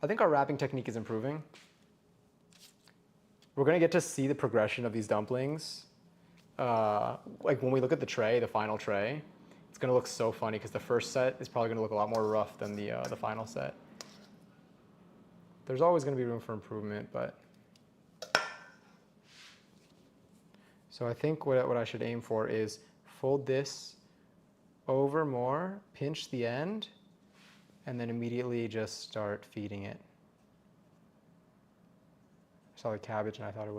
I think our wrapping technique is improving. We're gonna get to see the progression of these dumplings. Like when we look at the tray, the final tray, it's gonna look so funny because the first set is probably gonna look a lot more rough than the final set. There's always gonna be room for improvement, but. So I think what I should aim for is fold this over more, pinch the end, and then immediately just start feeding it. I saw the cabbage and I thought it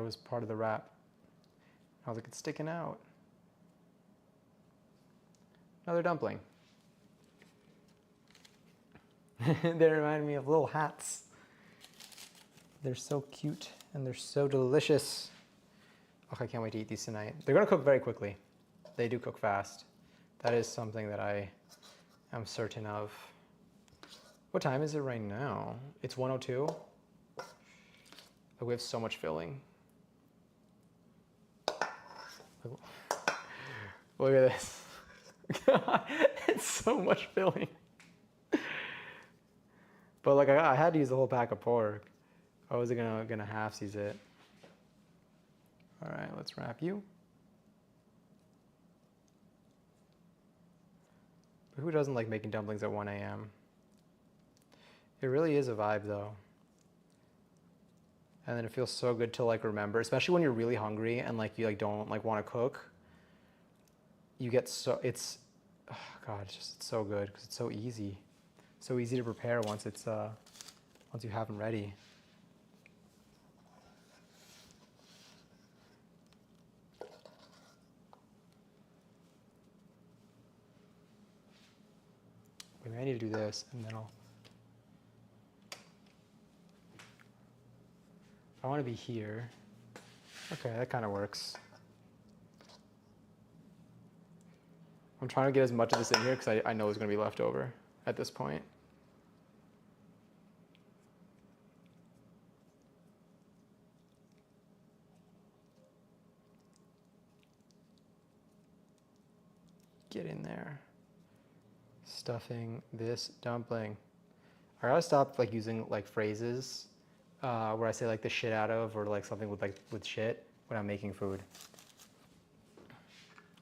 was part of the wrap. I was like, it's sticking out. Another dumpling. They remind me of little hats. They're so cute and they're so delicious. Oh, I can't wait to eat these tonight. They're gonna cook very quickly. They do cook fast. That is something that I am certain of. What time is it right now? It's 1:02. Oh, we have so much filling. Look at this. God, it's so much filling. But like I had to use the whole pack of pork. I was gonna half-size it. All right, let's wrap you. But who doesn't like making dumplings at 1 a.m.? It really is a vibe though. And then it feels so good to like remember, especially when you're really hungry and like you like don't like want to cook. You get so, it's, oh God, it's so good because it's so easy. So easy to prepare once you have them ready. Maybe I need to do this and then I want to be here. Okay, that kind of works. I'm trying to get as much of this in here because I know there's going to be left over at this point. Get in there. Stuffing this dumpling. I gotta stop like using like phrases where I say like the shit out of or like something with shit when I'm making food.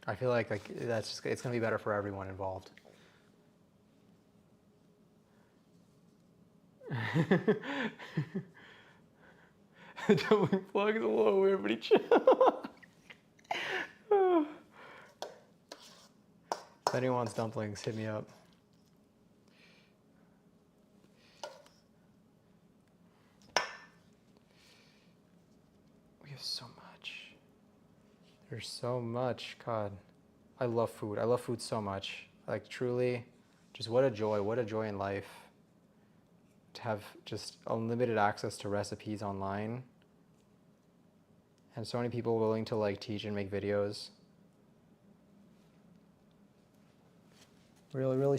I feel like that's just, it's gonna be better for everyone involved. The dumpling plug is a little weird, but chill. If anyone wants dumplings, hit me up. We have so much. There's so much. God, I love food. I love food so much. Like truly, just what a joy in life to have just unlimited access to recipes online and so many people willing to like teach and make videos. Really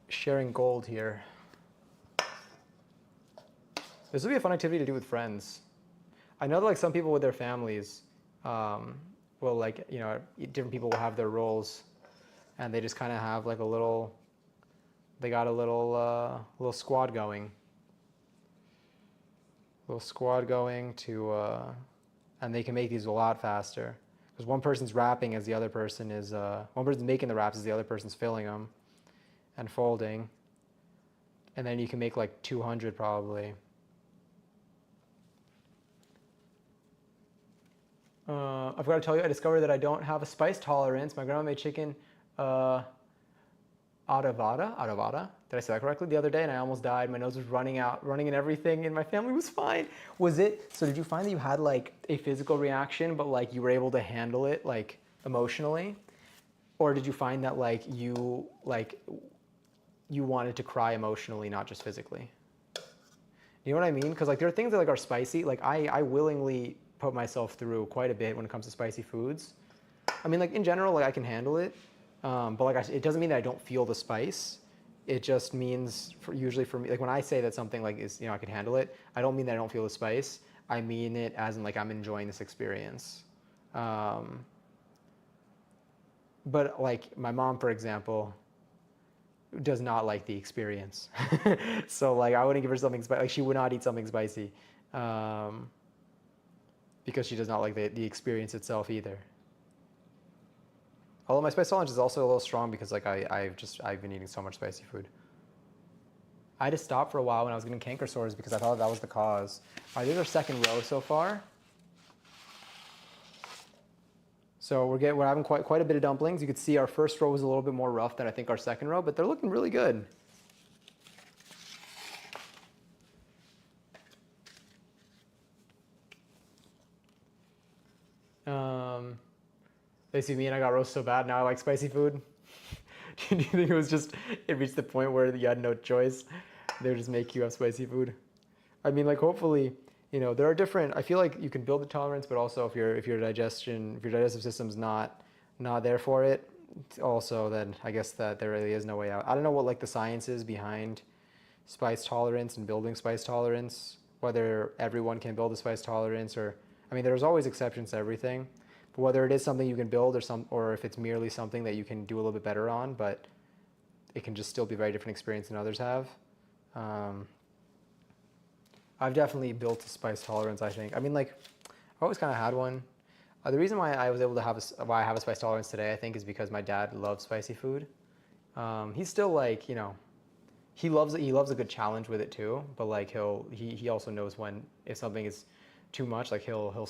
sharing gold here. This would be a fun activity to do with friends. I know that like some people with their families will like, you know, different people will have their roles and they just kind of have like a little, they got a little squad going. Little squad going to, and they can make these a lot faster. Because one person's wrapping as the other person is, one person's making the wraps as the other person's filling them and folding. And then you can make like 200 probably. I forgot to tell you, I discovered that I don't have a spice tolerance. My grandma made chicken adavada. Did I say that correctly? The other day, and I almost died. My nose was running and everything, and my family was fine. Was it, so did you find that you had like a physical reaction, but like you were able to handle it like emotionally? Or did you find that like you wanted to cry emotionally, not just physically? You know what I mean? Because like there are things that like are spicy. Like I willingly put myself through quite a bit when it comes to spicy foods. I mean, like in general, like I can handle it. But like it doesn't mean that I don't feel the spice. It just means, usually for me, like when I say that something like is, you know, I can handle it, I don't mean that I don't feel the spice. I mean it as in like I'm enjoying this experience. But like my mom, for example, does not like the experience. So like I wouldn't give her something spicy. Like she would not eat something spicy, because she does not like the experience itself either. Although my spice tolerance is also a little strong because like I've been eating so much spicy food. I had to stop for a while when I was getting canker sores because I thought that was the cause. All right, this is our second row so far. So we're having quite a bit of dumplings. You could see our first row was a little bit more rough than I think our second row, but they're looking really good. They see me and I got roast so bad, now I like spicy food. Do you think it was just, it reached the point where you had no choice? They would just make you have spicy food? I mean, like hopefully, you know, there are different, I feel like you can build the tolerance, but also if your digestive system's not there for it, also then I guess that there really is no way out. I don't know what like the science is behind spice tolerance and building spice tolerance, whether everyone can build a spice tolerance or, I mean, there's always exceptions to everything, but whether it is something you can build or if it's merely something that you can do a little bit better on, but it can just still be a very different experience than others have. I've definitely built a spice tolerance, I think. I mean, like, I've always kind of had one. The reason why I was able to have why I have a spice tolerance today, I think, is because my dad loves spicy food. He's still like, you know, he loves a good challenge with it too. But like he also knows when if something is too much, like he'll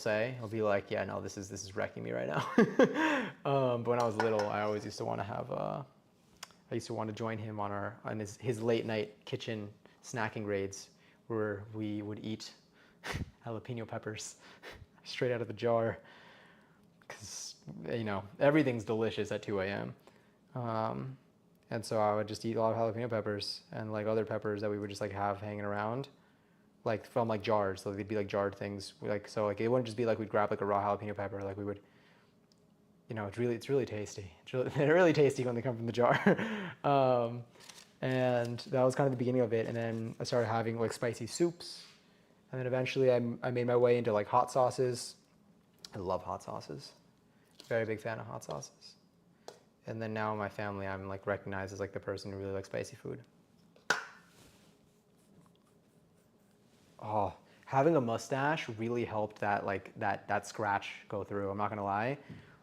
be like, yeah, no, this is wrecking me right now. But when I was little, I always used to want to have I used to want to join him on his late night kitchen snacking raids where we would eat jalapeno peppers straight out of the jar because, you know, everything's delicious at 2 a.m. And so I would just eat a lot of jalapeno peppers and like other peppers that we would just like have hanging around, like from like jars. So they'd be like jarred things. Like, so like it wouldn't just be like we'd grab like a raw jalapeno pepper. Like we would, you know, it's really tasty. They're really tasty when they come from the jar. And that was kind of the beginning of it. And then I started having like spicy soups. And then eventually I made my way into like hot sauces. I love hot sauces. Very big fan of hot sauces. And then now in my family, I'm like recognized as like the person who really likes spicy food. Oh, having a mustache really helped that like that scratch go through. I'm not gonna lie.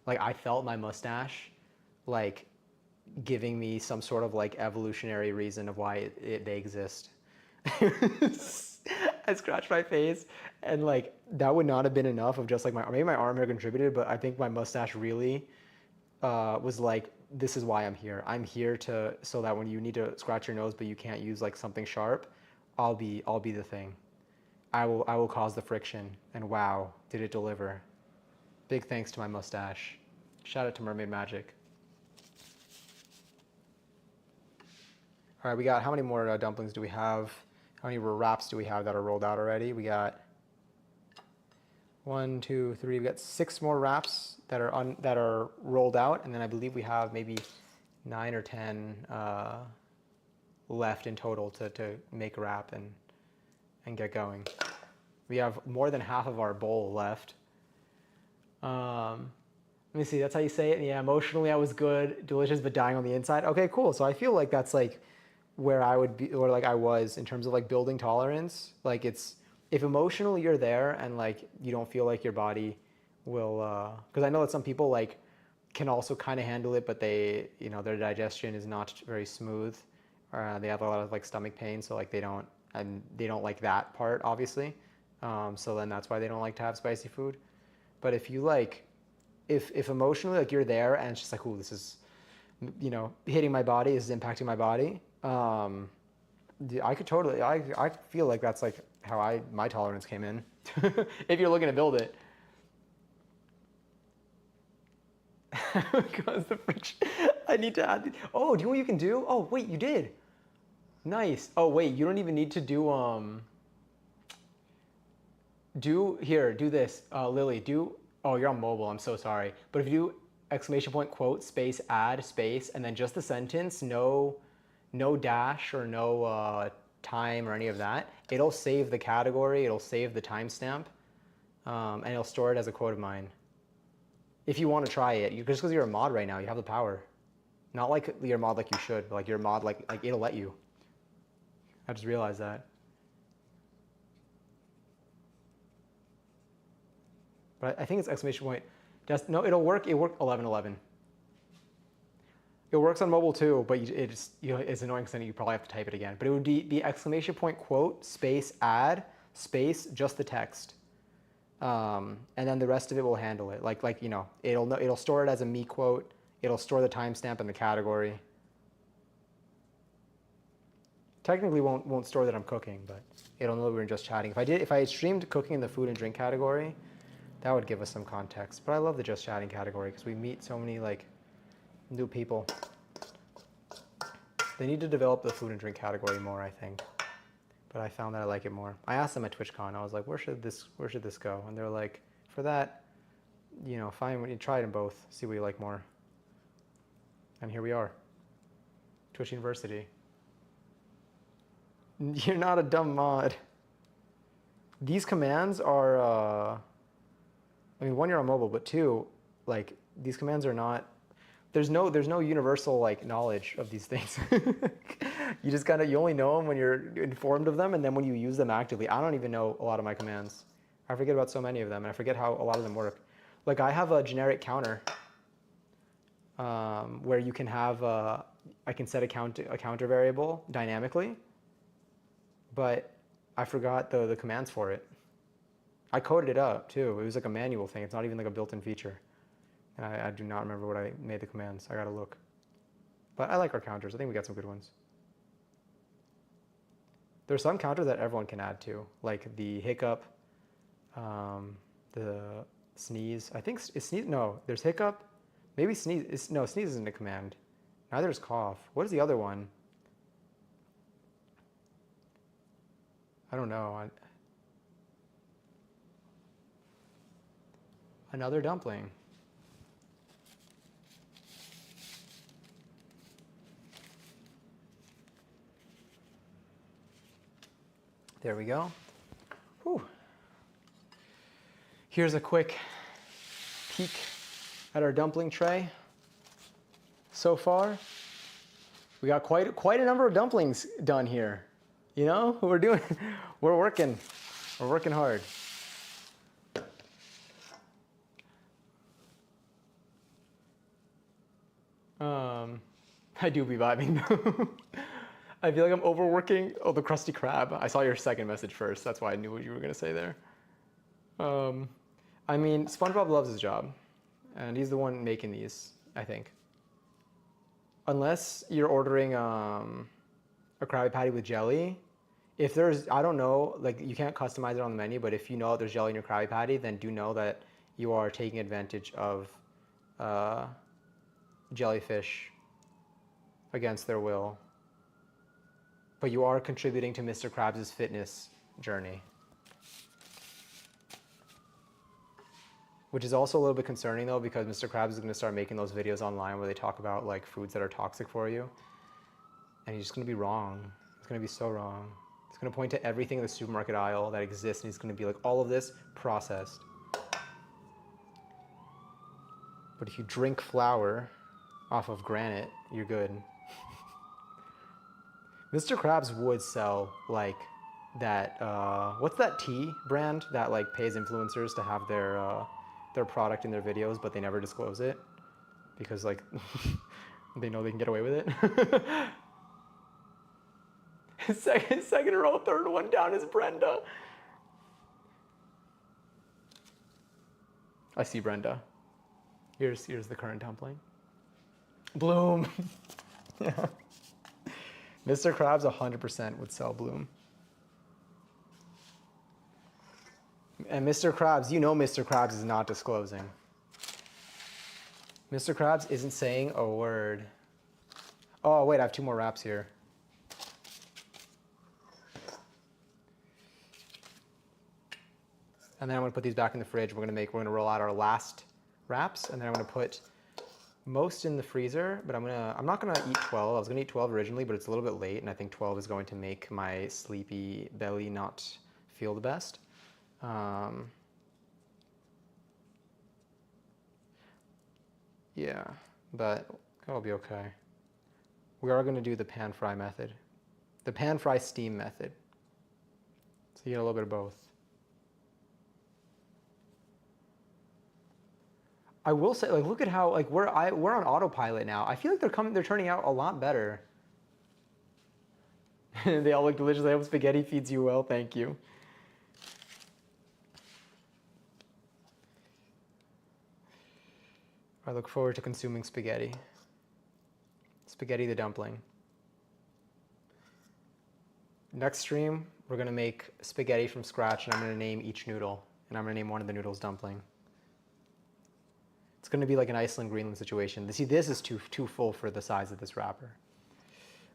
Like I felt my mustache like giving me some sort of like evolutionary reason of why they exist. I scratched my face and like that would not have been enough of just like maybe my arm hair contributed, but I think my mustache really was like, this is why I'm here. I'm here so that when you need to scratch your nose but you can't use like something sharp, I'll be the thing. I will cause the friction, and wow, did it deliver. Big thanks to my mustache. Shout out to Mermaid Magic. All right, we got, how many more dumplings do we have? How many wraps do we have that are rolled out already? We got 1, 2, 3. We got 6 more wraps that are rolled out, and then I believe we have maybe 9 or 10 left in total to make a wrap and get going. We have more than half of our bowl left. Let me see, that's how you say it. Yeah, emotionally I was good, delicious, but dying on the inside. Okay, cool. So I feel like that's like where I would be, or like I was in terms of like building tolerance. Like it's, if emotionally you're there and like you don't feel like your body will, because I know that some people like can also kind of handle it, but they, you know, their digestion is not very smooth. They have a lot of like stomach pain, so like they don't like that part, obviously. So then that's why they don't like to have spicy food. But if you like, if emotionally like you're there and it's just like, ooh, this is, you know, hitting my body, this is impacting my body. I could totally, I feel like that's like how my tolerance came in. If you're looking to build it. Cause the friction. I need to add, oh, do you know what you can do? Oh, wait, you did. Nice. Oh, wait, you don't even need to do this, Lily, oh, you're on mobile, I'm so sorry. But if you do exclamation point, quote, space, add, space, and then just the sentence, no dash or no time or any of that, it'll save the category, it'll save the timestamp, and it'll store it as a quote of mine. If you want to try it, just because you're a mod right now, you have the power. Not like you're a mod like you should, but like you're a mod like it'll let you. I just realized that. But I think it's exclamation point. No, it'll work. It worked 11:11. It works on mobile too, but it's annoying because you probably have to type it again. But it would be exclamation point quote space add space just the text, and then the rest of it will handle it. Like you know, it'll store it as a me quote. It'll store the timestamp and the category. Technically won't store that I'm cooking, but it'll know we're just chatting. If I streamed cooking in the food and drink category, that would give us some context. But I love the just chatting category because we meet so many like new people. They need to develop the food and drink category more, I think. But I found that I like it more. I asked them at TwitchCon, I was like, where should this go? And they're like, for that, you know, fine, when you try them both, see what you like more. And here we are. Twitch University. You're not a dumb mod. These commands are, I mean, one, you're on mobile, but two, like, these commands are not, there's no universal, like, knowledge of these things. You just you only know them when you're informed of them, and then when you use them actively. I don't even know a lot of my commands. I forget about so many of them, and I forget how a lot of them work. Like, I have a generic counter, where you can have, I can set a counter variable dynamically, but I forgot the commands for it. I coded it up too. It was like a manual thing. It's not even like a built-in feature. And I do not remember what I made the commands. I gotta look. But I like our counters. I think we got some good ones. There's some counters that everyone can add to, like the hiccup, the sneeze. I think it's sneeze. No, there's hiccup. Maybe sneeze. No, sneeze isn't a command. Neither is cough. What is the other one? I don't know. Another dumpling. There we go. Whew. Here's a quick peek at our dumpling tray. So far, we got quite a number of dumplings done here. You know, we're working hard. I do be vibing though. I feel like I'm overworking. Oh, the Krusty Krab. I saw your second message first. That's why I knew what you were gonna say there. I mean, SpongeBob loves his job, and he's the one making these, I think. Unless you're ordering a Krabby Patty with jelly. If there's, I don't know, like you can't customize it on the menu, but if you know there's jelly in your Krabby Patty, then do know that you are taking advantage of jellyfish against their will. But you are contributing to Mr. Krabs' fitness journey. Which is also a little bit concerning though, because Mr. Krabs is gonna start making those videos online where they talk about like foods that are toxic for you. And he's just gonna be wrong. It's gonna be so wrong. It's gonna point to everything in the supermarket aisle that exists, and he's gonna be like, all of this processed. But if you drink flour off of granite, you're good. Mr. Krabs would sell like that, what's that tea brand that like pays influencers to have their product in their videos, but they never disclose it because like they know they can get away with it. Second row, third one down is Brenda. I see Brenda. Here's the current dumpling. Bloom. Yeah. Mr. Krabs 100% would sell Bloom. And Mr. Krabs, you know Mr. Krabs is not disclosing. Mr. Krabs isn't saying a word. Oh, wait, I have 2 more wraps here. And then I'm gonna put these back in the fridge. We're gonna roll out our last wraps, and then I'm gonna put most in the freezer, but I'm not gonna eat 12. I was gonna eat 12 originally, but it's a little bit late, and I think 12 is going to make my sleepy belly not feel the best. Yeah, but it'll be okay. We are going to do the pan fry method. The pan fry steam method. So you get a little bit of both. I will say, like, look at how, like, we're on autopilot now. I feel like they're turning out a lot better. They all look delicious. I hope spaghetti feeds you well. Thank you. I look forward to consuming spaghetti. Spaghetti the dumpling. Next stream, we're going to make spaghetti from scratch, and I'm going to name each noodle. And I'm going to name one of the noodles dumpling. It's going to be like an Iceland-Greenland situation. See, this is too full for the size of this wrapper.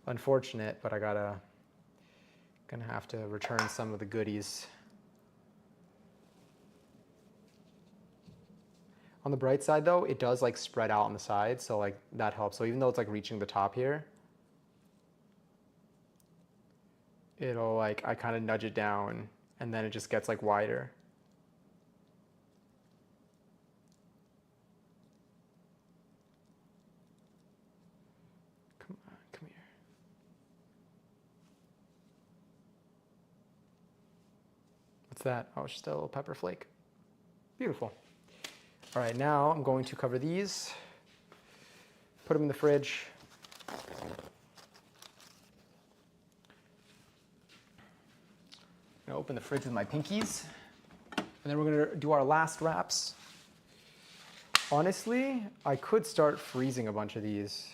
Unfortunate, but gonna have to return some of the goodies. On the bright side though, it does like spread out on the side, so like that helps. So even though it's like reaching the top here, it'll like, I kind of nudge it down and then it just gets like wider. Come on, come here. What's that? Oh, it's just a little pepper flake. Beautiful. All right, now I'm going to cover these, put them in the fridge. I'm gonna open the fridge with my pinkies, and then we're gonna do our last wraps. Honestly, I could start freezing a bunch of these.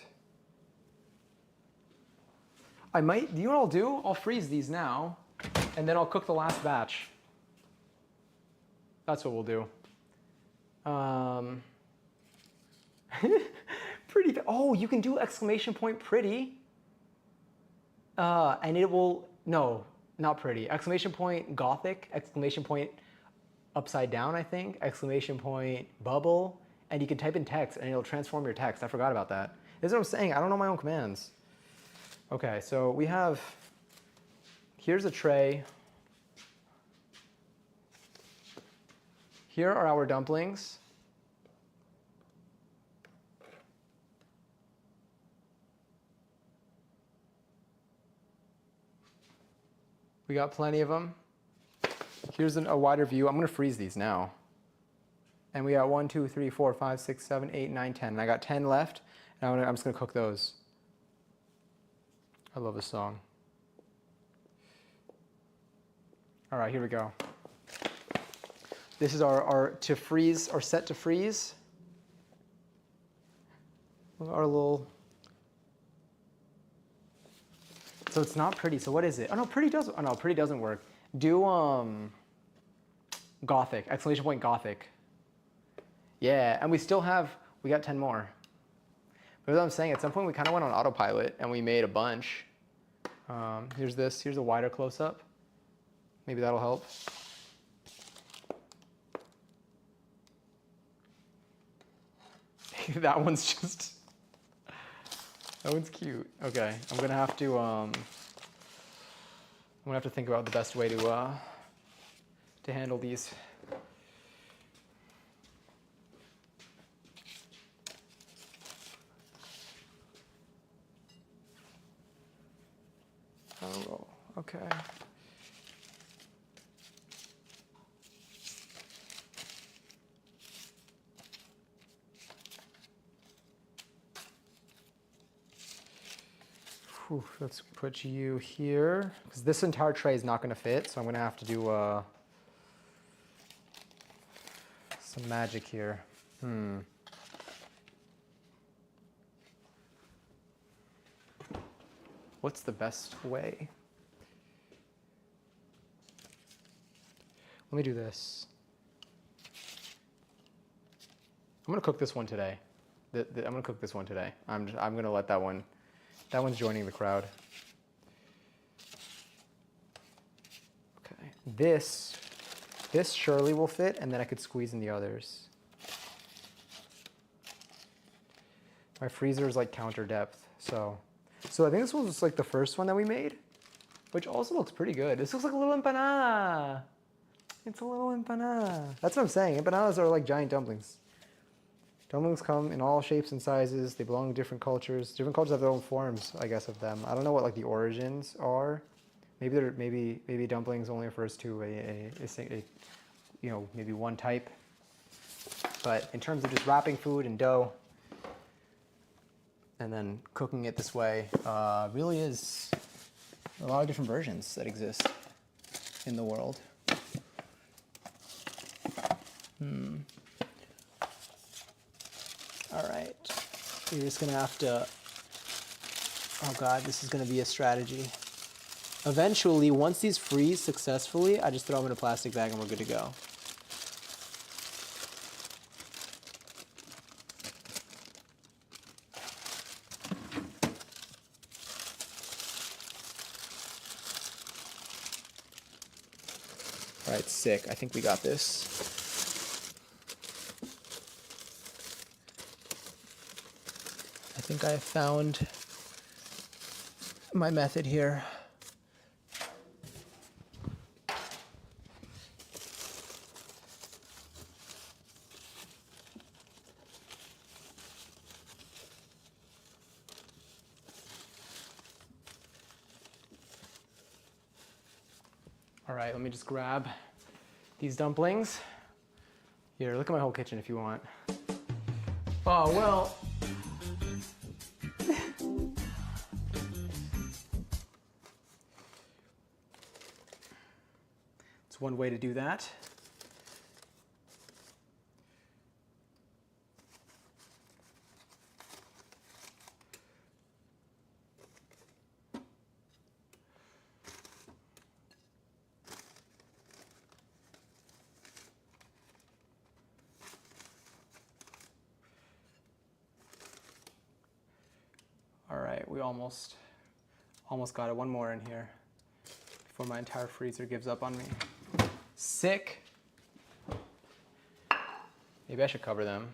I might, you know what I'll do? I'll freeze these now, and then I'll cook the last batch. That's what we'll do. Pretty, oh, you can do exclamation point pretty. And it will, no, not pretty. Exclamation point gothic, exclamation point upside down, I think, exclamation point bubble, and you can type in text and it'll transform your text. I forgot about that. This is what I'm saying, I don't know my own commands. Okay, so we have, here's a tray. Here are our dumplings. We got plenty of them. Here's a wider view. I'm gonna freeze these now. And we got 1, 2, 3, 4, 5, 6, 7, 8, 9, 10. And I got 10 left, and I'm just gonna cook those. I love this song. All right, here we go. This is our to freeze, or set to freeze. Our little, so it's not pretty, so what is it? Oh no, pretty does, oh no, pretty doesn't work. Do gothic, exclamation point gothic. Yeah, and we still have, we got 10 more. But as I'm saying, at some point we kind of went on autopilot and we made a bunch. Here's this, here's a wider close-up. Maybe that'll help. That one's just, that one's cute. Okay, I'm gonna have to think about the best way to handle these. Oh, okay. Whew, let's put you here, because this entire tray is not going to fit, so I'm going to have to do some magic here. What's the best way? Let me do this. I'm going to cook this one today. I'm going to cook this one today. I'm going to let that one. That one's joining the crowd. Okay, this surely will fit, and then I could squeeze in the others. My freezer is like counter depth, so I think this was like the first one that we made, which also looks pretty good. This looks like a little empanada. It's a little empanada. That's what I'm saying. Empanadas are like giant dumplings. Dumplings come in all shapes and sizes. They belong to different cultures. Different cultures have their own forms, I guess, of them. I don't know what like the origins are. Maybe dumplings only refers to a you know, maybe one type. But in terms of just wrapping food in dough and then cooking it this way, really is a lot of different versions that exist in the world. All right, you're just gonna have to, oh God, this is gonna be a strategy. Eventually, once these freeze successfully, I just throw them in a plastic bag and we're good to go. All right, sick. I think we got this. I think I have found my method here. All right, let me just grab these dumplings. Here, look at my whole kitchen if you want. Oh, well. It's one way to do that. All right, we almost got it. One more in here before my entire freezer gives up on me. Sick. Maybe I should cover them.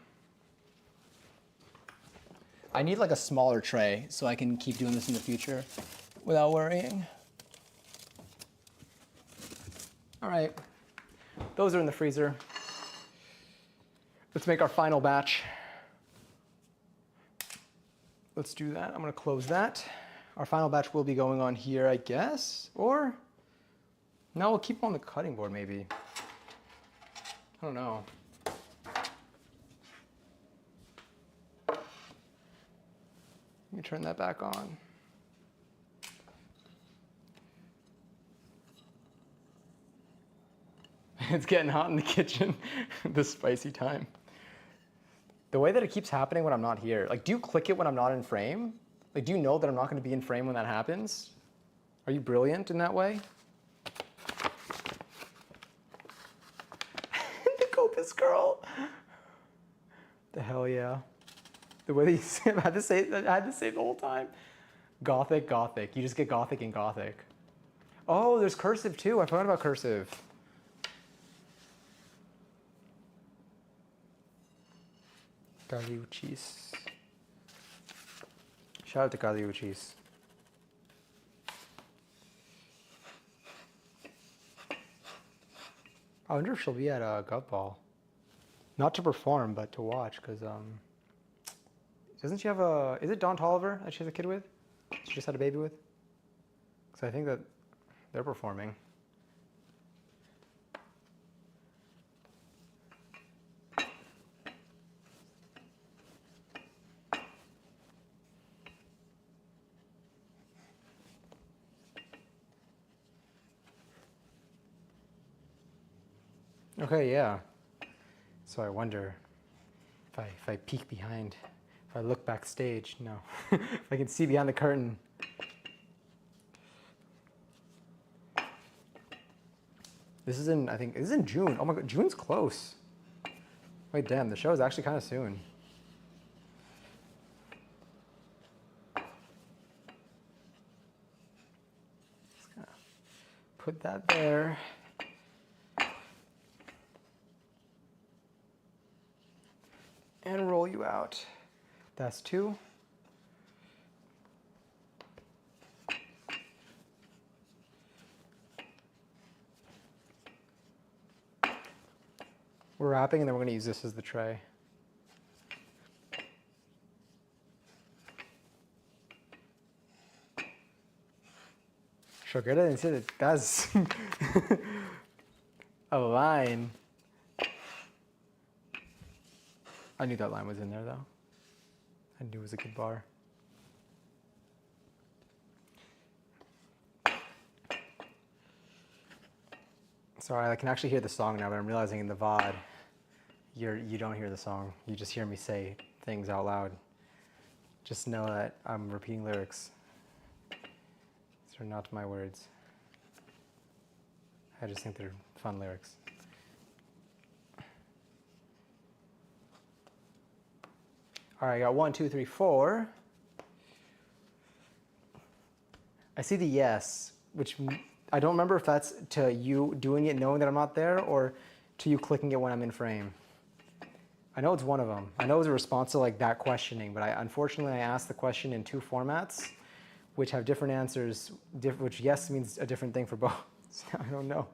I need like a smaller tray so I can keep doing this in the future without worrying. All right, those are in the freezer. Let's make our final batch. Let's do that. I'm gonna close that. Our final batch will be going on here, I guess, or no, we'll keep on the cutting board maybe. I don't know. Let me turn that back on. It's getting hot in the kitchen, the spicy time. The way that it keeps happening when I'm not here, like, do you click it when I'm not in frame? Like, do you know that I'm not going to be in frame when that happens? Are you brilliant in that way? The Copus girl. The hell yeah. The way that you say it, I had to say it the whole time. Gothic, Gothic. You just get Gothic and Gothic. Oh, there's cursive too. I forgot about cursive. Caliuchis. Shout out to Caliuchis. I wonder if she'll be at a Gov Ball. Not to perform, but to watch, because doesn't she have a? Is it Dawn Tolliver that she has a kid with? She just had a baby with? Because I think that they're performing. Okay, yeah. So I wonder if I peek behind, if I look backstage, no. If I can see behind the curtain. This is in, I think, this is in June. Oh my God, June's close. Wait, damn, the show is actually kind of soon. Just gonna put that there. And roll you out. That's 2. We're wrapping and then we're gonna use this as the tray. Shoguda instead, that's a line. I knew that line was in there though. I knew it was a good bar. Sorry, I can actually hear the song now, but I'm realizing in the VOD, you don't hear the song. You just hear me say things out loud. Just know that I'm repeating lyrics. These are not my words. I just think they're fun lyrics. All right, I got 1, 2, 3, 4. I see the yes, which I don't remember if that's to you doing it knowing that I'm not there or to you clicking it when I'm in frame. I know it's one of them. I know it was a response to like that questioning, but unfortunately I asked the question in 2 formats, which have different answers, which yes means a different thing for both. So I don't know.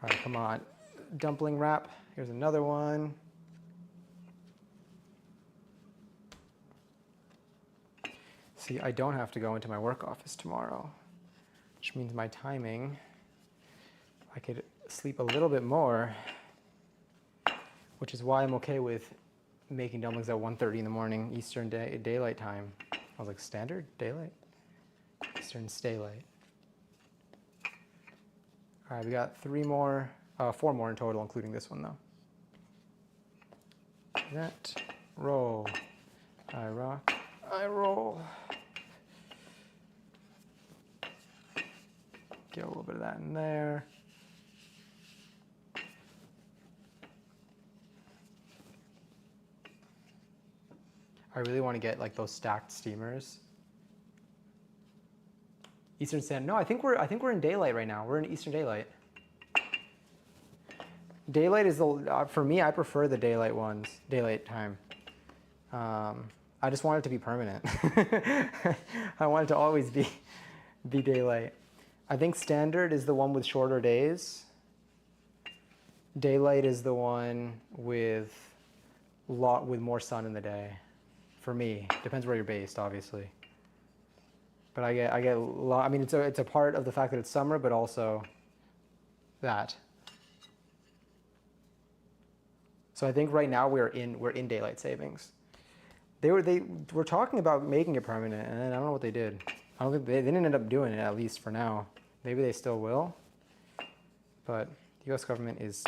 All right, come on. Dumpling wrap. Here's another one. See, I don't have to go into my work office tomorrow, which means my timing, I could sleep a little bit more, which is why I'm okay with making dumplings at 1:30 in the morning Eastern daylight time. I was like, standard daylight? Eastern stay late. All right, we got 4 more in total, including this one though. That, roll, I rock, I roll. Get a little bit of that in there. I really want to get like those stacked steamers. Eastern Standard. No, I think we're in daylight right now. We're in Eastern Daylight. Daylight is the for me. I prefer the daylight ones. Daylight time. I just want it to be permanent. I want it to always be daylight. I think standard is the one with shorter days. Daylight is the one with more sun in the day. For me, depends where you're based, obviously. But I get I mean, it's a part of the fact that it's summer, but also that. So I think right now we're in daylight savings. They were talking about making it permanent, and I don't know what they did. I don't think they didn't end up doing it, at least for now. Maybe they still will. But the U.S. government is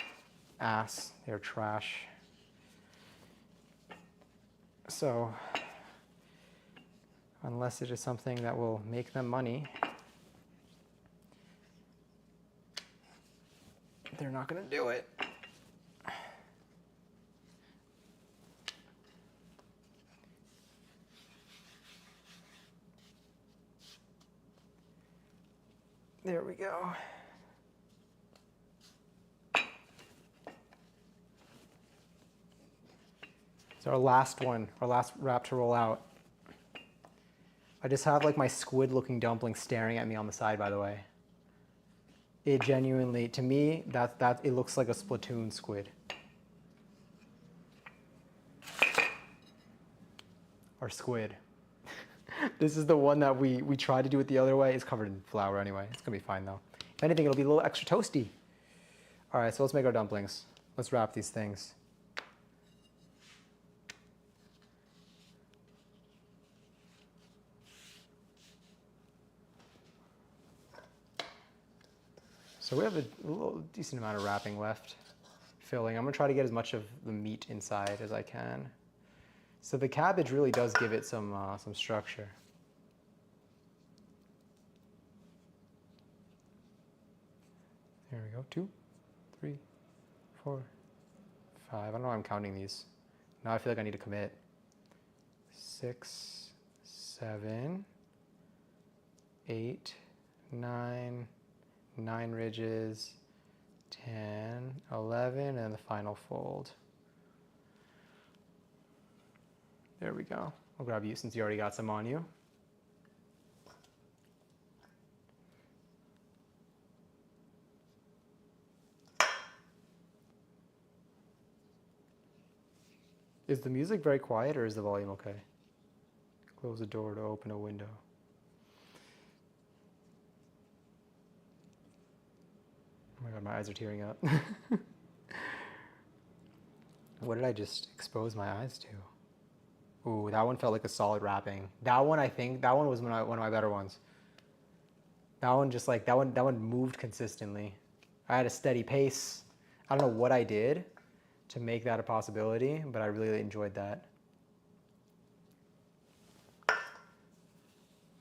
ass. They're trash. So unless it is something that will make them money, they're not going to do it. There we go. So our last one, our last wrap to roll out. I just have like my squid looking dumpling staring at me on the side, by the way. It genuinely, to me, it looks like a Splatoon squid. Or squid. This is the one that we tried to do it the other way. It's covered in flour anyway. It's gonna be fine though. If anything, it'll be a little extra toasty. All right, so let's make our dumplings. Let's wrap these things. So we have a little decent amount of wrapping left, filling. I'm gonna try to get as much of the meat inside as I can. So the cabbage really does give it some structure. There we go, 2, 3, 4, 5. I don't know why I'm counting these. Now I feel like I need to commit. 6, 7, 8, 9, 9 ridges, 10, 11, and the final fold. There we go. I'll grab you since you already got some on you. Is the music very quiet or is the volume okay? Close the door to open a window. my God, my eyes are tearing up. What did I just expose my eyes to? Ooh, that one felt like a solid wrapping. That one, I think, that one was one of my better ones. That one just like, that one moved consistently. I had a steady pace. I don't know what I did to make that a possibility, but I really enjoyed that.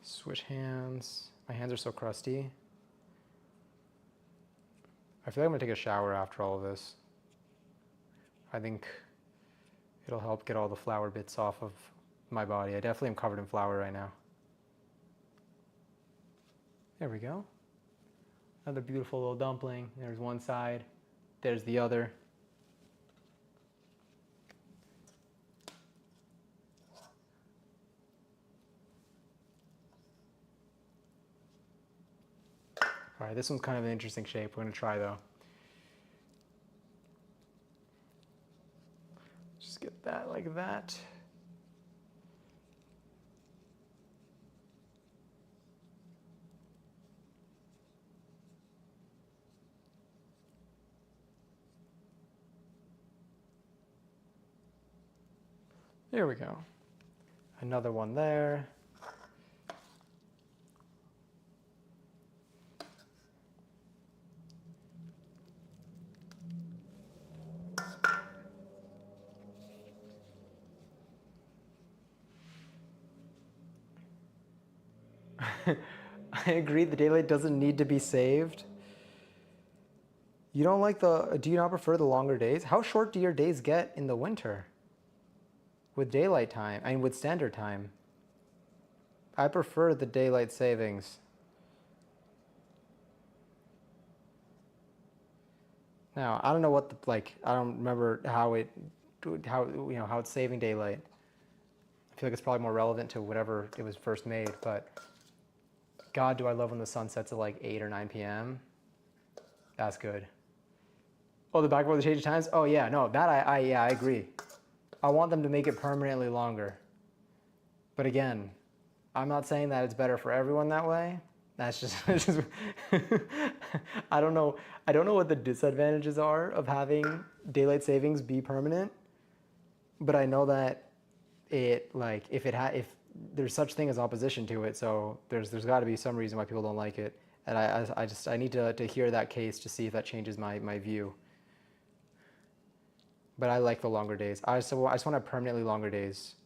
Switch hands. My hands are so crusty. I feel like I'm gonna take a shower after all of this. I think it'll help get all the flour bits off of my body. I definitely am covered in flour right now. There we go. Another beautiful little dumpling. There's one side, there's the other. All right, this one's kind of an interesting shape. We're gonna try though. Just get that like that. There we go. Another one there. I agree, the daylight doesn't need to be saved. You don't like do you not prefer the longer days? How short do your days get in the winter? With daylight time, I mean with standard time. I prefer the daylight savings. Now, I don't know what I don't remember how it's saving daylight. I feel like it's probably more relevant to whatever it was first made, but God, do I love when the sun sets at like 8 or 9 p.m. That's good. Oh, the back before the change of times? Oh yeah, no, that I agree. I want them to make it permanently longer. But again, I'm not saying that it's better for everyone that way. That's just, I don't know what the disadvantages are of having daylight savings be permanent, but I know that if there's such thing as opposition to it, so there's got to be some reason why people don't like it, and I need to hear that case to see if that changes my view. But I like the longer days. I just want to have permanently longer days.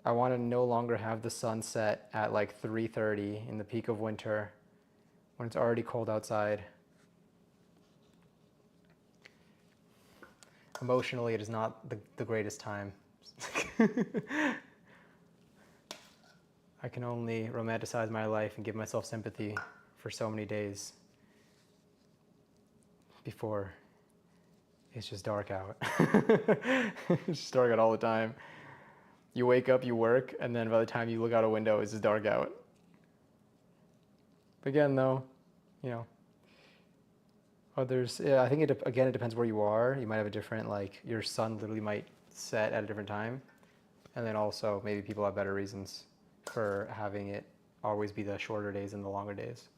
I want to no longer have the sun set at like 3:30 in the peak of winter when it's already cold outside. Emotionally, it is not the greatest time. I can only romanticize my life and give myself sympathy for so many days before it's just dark out. It's just dark out all the time. You wake up, you work, and then by the time you look out a window, it's just dark out. Again, though, others, I think it depends where you are. You might have a different, your sun literally might set at a different time. And then also, maybe people have better reasons for having it always be the shorter days and the longer days.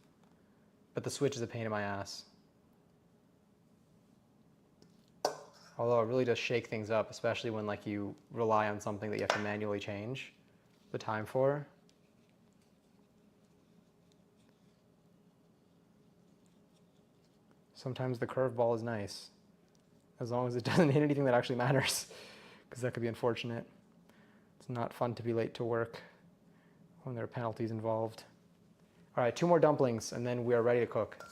But the switch is a pain in my ass. Although it really does shake things up, especially when you rely on something that you have to manually change the time for. Sometimes the curveball is nice, as long as it doesn't hit anything that actually matters, because that could be unfortunate. It's not fun to be late to work when there are penalties involved. All right, 2 more dumplings, and then we are ready to cook.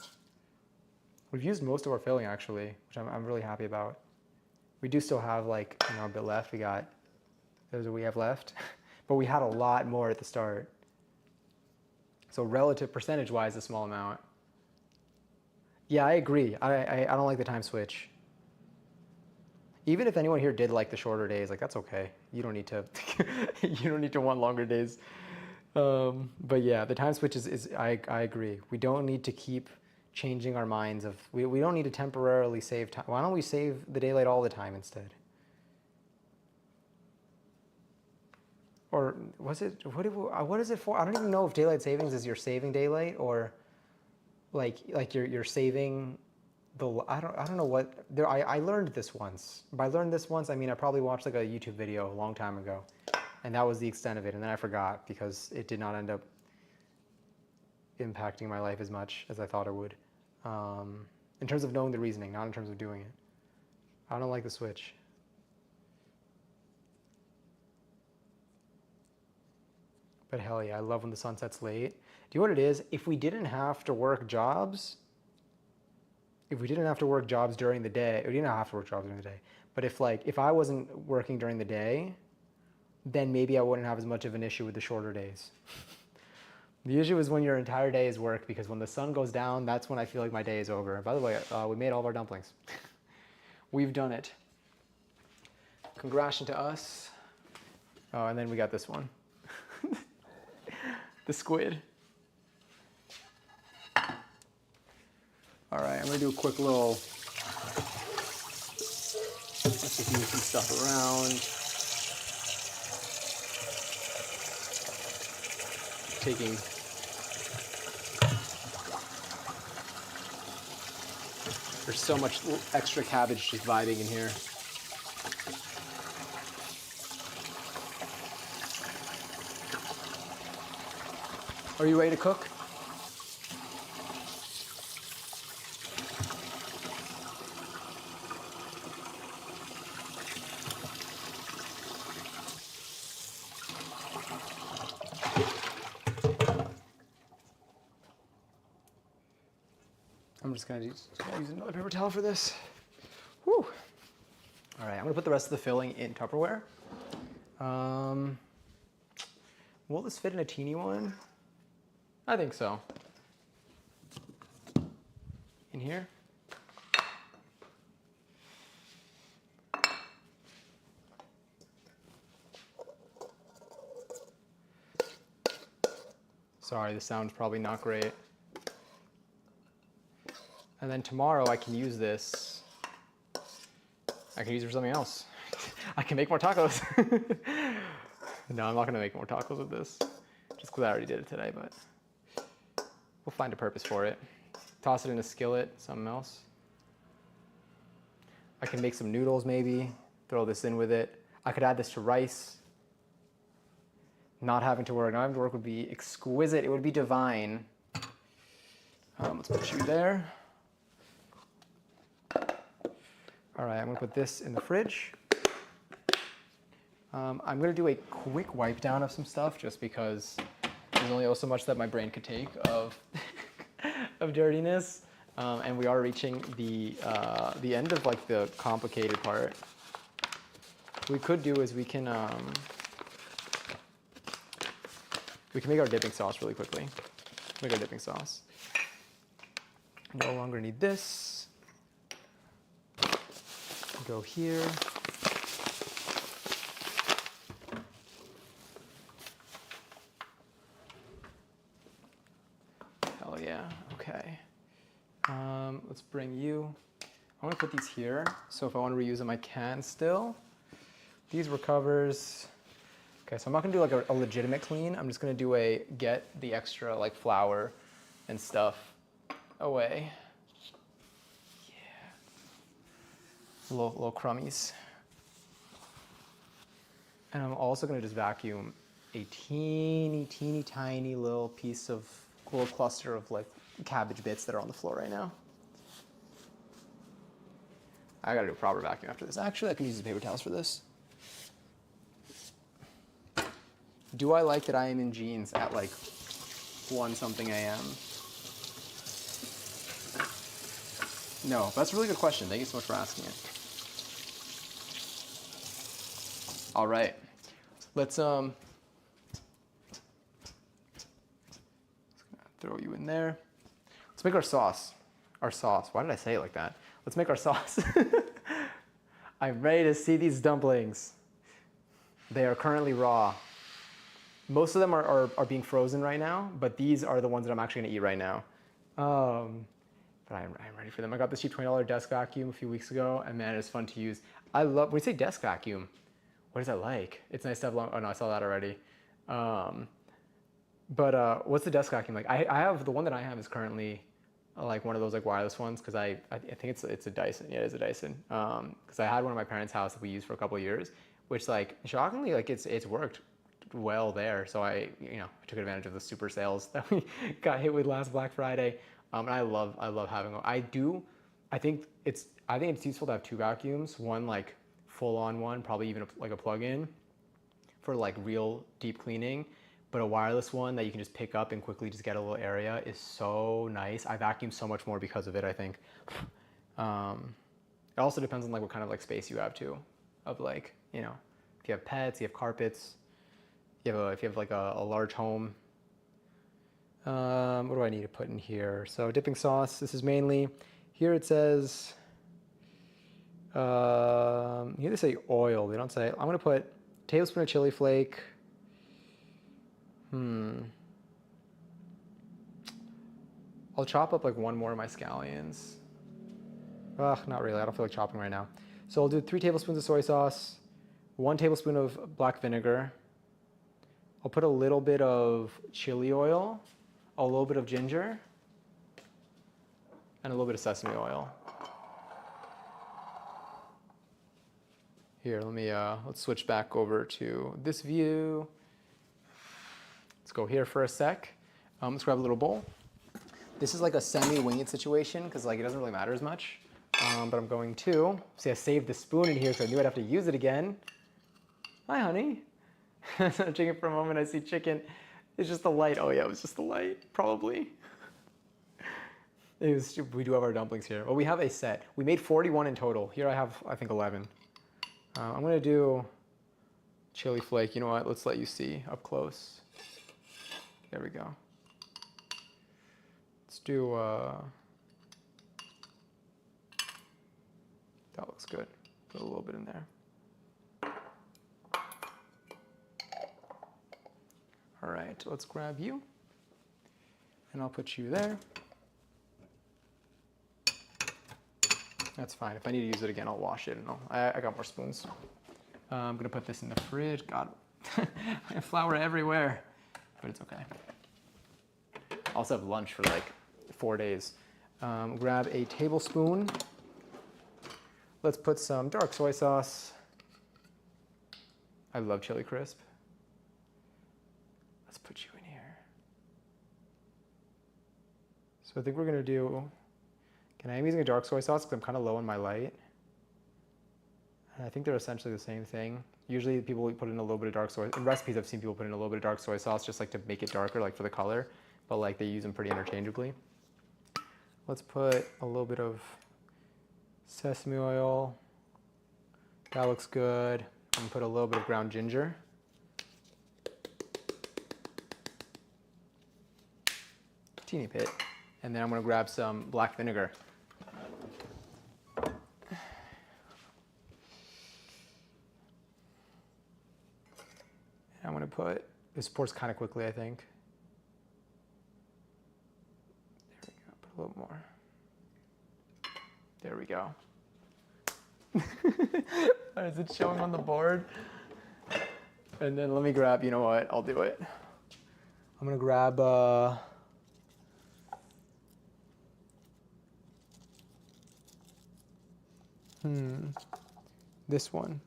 We've used most of our filling, actually, which I'm really happy about. We do still have a bit left. Those are what we have left, but we had a lot more at the start. So relative percentage-wise, a small amount. Yeah, I agree. I don't like the time switch. Even if anyone here did like the shorter days, that's okay. You don't need to. You don't need to want longer days. But yeah, the time switch is I agree. We don't need to keep changing our minds of we don't need to temporarily save time. Why don't we save the daylight all the time instead? Or was it what is it for? I don't even know if daylight savings is you're saving daylight or like you're saving the, I don't know what there, I learned this once. By learned this once, I mean I probably watched like a YouTube video a long time ago, and that was the extent of it, and then I forgot because it did not end up impacting my life as much as I thought it would, in terms of knowing the reasoning, not in terms of doing it. I don't like the switch. But hell yeah, I love when the sun sets late. Do you know what it is? If we didn't have to work jobs, during the day, we didn't have to work jobs during the day. But if I wasn't working during the day, then maybe I wouldn't have as much of an issue with the shorter days. The issue is when your entire day is work, because when the sun goes down, that's when I feel like my day is over. By the way, we made all of our dumplings. We've done it. Congrats to us. Oh, and then we got this one. The squid. All right, I'm gonna do a quick little, let's just move some stuff around. Taking, there's so much extra cabbage just vibing in here. Are you ready to cook? I'm just gonna use another paper towel for this. Whew. All right, I'm gonna put the rest of the filling in Tupperware. Will this fit in a teeny one? I think so. In here. Sorry, the sound's probably not great. And then tomorrow I can use this. I can use it for something else. I can make more tacos. No, I'm not gonna make more tacos with this. Just because I already did it today, but we'll find a purpose for it. Toss it in a skillet, something else. I can make some noodles maybe, throw this in with it. I could add this to rice. Not having to work would be exquisite. It would be divine. Let's put you there. All right, I'm gonna put this in the fridge. I'm gonna do a quick wipe down of some stuff just because there's only so much that my brain could take of, of dirtiness. And we are reaching the end of like the complicated part. What we could do is we can make our dipping sauce really quickly. Make our dipping sauce. No longer need this. Go here. Hell yeah, okay. Let's bring you. I want to put these here, so if I want to reuse them, I can still. These were covers. Okay, so I'm not gonna do like a legitimate clean. I'm just gonna do a get the extra like flour and stuff away. Little crummies. And I'm also gonna just vacuum a teeny tiny little cluster of like cabbage bits that are on the floor right now. I gotta do a proper vacuum after this. Actually, I can use the paper towels for this. Do I like that I am in jeans at like 1-something a.m.? No, that's a really good question. Thank you so much for asking it. All right, let's throw you in there. Let's make our sauce. Our sauce. Why did I say it like that? Let's make our sauce. I'm ready to see these dumplings. They are currently raw. Most of them are being frozen right now, but these are the ones that I'm actually gonna eat right now. But I'm ready for them. I got this cheap $20 desk vacuum a few weeks ago, and man, it's fun to use. I love, when you say desk vacuum, what is that like? It's nice to have long, oh no, I saw that already. What's the desk vacuum like? I have, the one that I have is currently like one of those like wireless ones, because I think it's a Dyson. Yeah, it's a Dyson. Because I had one at my parents' house that we used for a couple of years, which like shockingly like it's worked well there. So I took advantage of the super sales that we got hit with last Black Friday. And I love having I think it's useful to have two vacuums, one like full on one, probably even like a plug-in for like real deep cleaning, but a wireless one that you can just pick up and quickly just get a little area is so nice. I vacuum so much more because of it, I think. It also depends on like what kind of like space you have too, of like, if you have pets, you have carpets, if you have like a large home. What do I need to put in here? So dipping sauce, this is mainly, here it says, here they say oil, they don't say, I'm gonna put a tablespoon of chili flake. I'll chop up like one more of my scallions. Ugh, not really, I don't feel like chopping right now. So I'll do 3 tablespoons of soy sauce, 1 tablespoon of black vinegar. I'll put a little bit of chili oil, a little bit of ginger, and a little bit of sesame oil. Here, let's switch back over to this view. Let's go here for a sec. Let's grab a little bowl. This is like a semi-wing it situation because like it doesn't really matter as much. But I'm going to, see I saved the spoon in here because I knew I'd have to use it again. Hi, honey. I'm checking for a moment, I see chicken. It's just the light. Oh yeah, it was just the light, probably. We do have our dumplings here. Well, we have a set. We made 41 in total. Here I have, I think, 11. I'm gonna do chili flake. You know what? Let's let you see up close. There we go. Let's do, that looks good. Put a little bit in there. All right, let's grab you. And I'll put you there. That's fine. If I need to use it again, I'll wash it. And I got more spoons. I'm gonna put this in the fridge. God, I have flour everywhere, but it's okay. I also have lunch for like 4 days. Grab a tablespoon. Let's put some dark soy sauce. I love chili crisp. Let's put you in here. So I think we're gonna do, I'm using a dark soy sauce because I'm kind of low on my light. And I think they're essentially the same thing. Usually people put in a little bit of dark soy, in recipes I've seen people put in a little bit of dark soy sauce just like to make it darker, like for the color, but like they use them pretty interchangeably. Let's put a little bit of sesame oil. That looks good. I'm gonna put a little bit of ground ginger. Teeny bit. And then I'm gonna grab some black vinegar. I'm gonna put, this pours kind of quickly, I think. There we go, put a little more. There we go. Is it showing on the board? And then let me grab, you know what, I'll do it. I'm gonna grab, this one.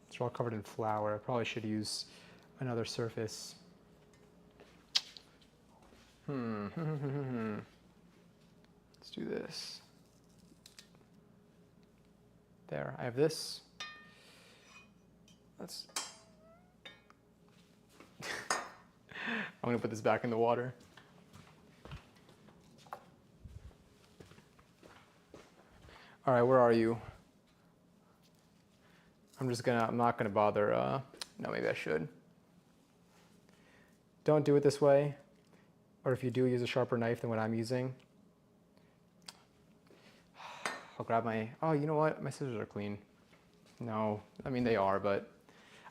It's all covered in flour. I probably should use another surface. Let's do this. There, I have this. Let's. I'm gonna put this back in the water. All right, where are you? I'm not gonna bother, no, maybe I should. Don't do it this way. Or if you do, use a sharper knife than what I'm using. I'll grab oh, you know what? My scissors are clean. No, I mean they are, but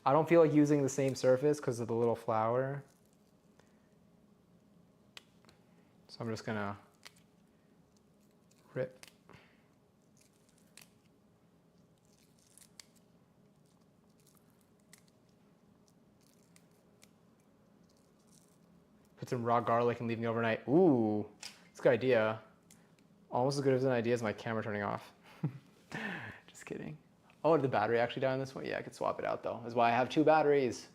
I don't feel like using the same surface because of the little flour. So I'm just gonna rip. Put some raw garlic and leave me overnight. Ooh, that's a good idea. Almost as good as an idea as my camera turning off. Just kidding. Oh, did the battery actually die on this one? Yeah, I could swap it out though. That's why I have 2 batteries.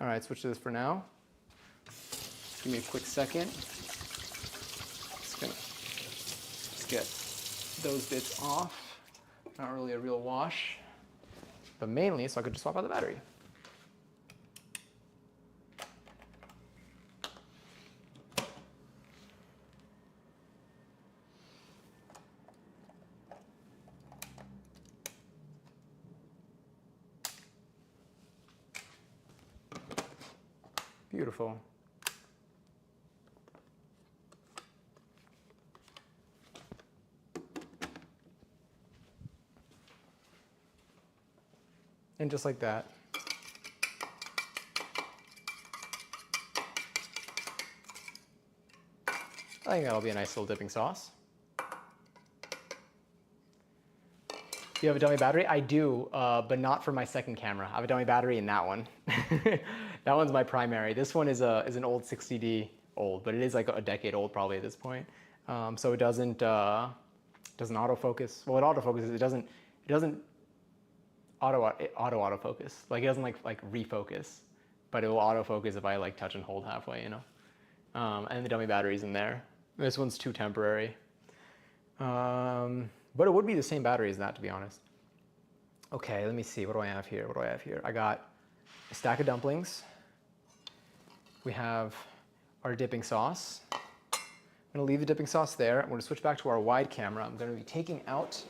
All right, switch to this for now. Give me a quick second. Just get those bits off. Not really a real wash, but mainly so I could just swap out the battery. Beautiful. And just like that. I think that'll be a nice little dipping sauce. Do you have a dummy battery? I do, but not for my second camera. I have a dummy battery in that one. That one's my primary. This one is an old 60D old, but it is like a decade old probably at this point. So it doesn't autofocus. Well, it autofocuses. It doesn't autofocus. Like it doesn't like refocus, but it will autofocus if I like touch and hold halfway, you know. And the dummy battery's in there. This one's too temporary. But it would be the same battery as that, to be honest. Okay, let me see. What do I have here? What do I have here? I got a stack of dumplings. We have our dipping sauce. I'm gonna leave the dipping sauce there. I'm gonna switch back to our wide camera. I'm gonna be taking out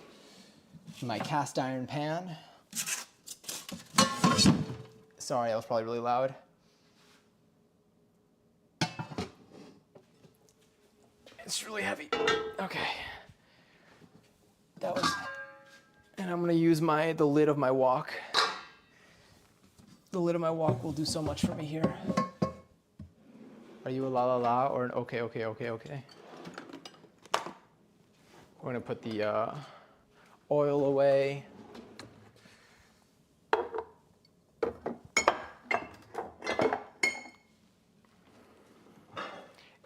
my cast iron pan. Sorry, that was probably really loud. It's really heavy. Okay. That was, and I'm gonna use the lid of my wok. The lid of my wok will do so much for me here. Are you a la la la or an okay, okay, okay, okay? We're gonna put the oil away.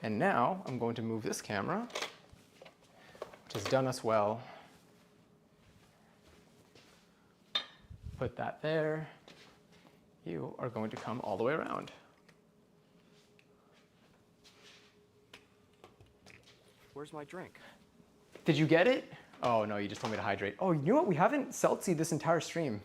And now I'm going to move this camera, which has done us well. Put that there. You are going to come all the way around. Where's my drink? Did you get it? Oh no, you just told me to hydrate. Oh, you know what? We haven't seltzied this entire stream.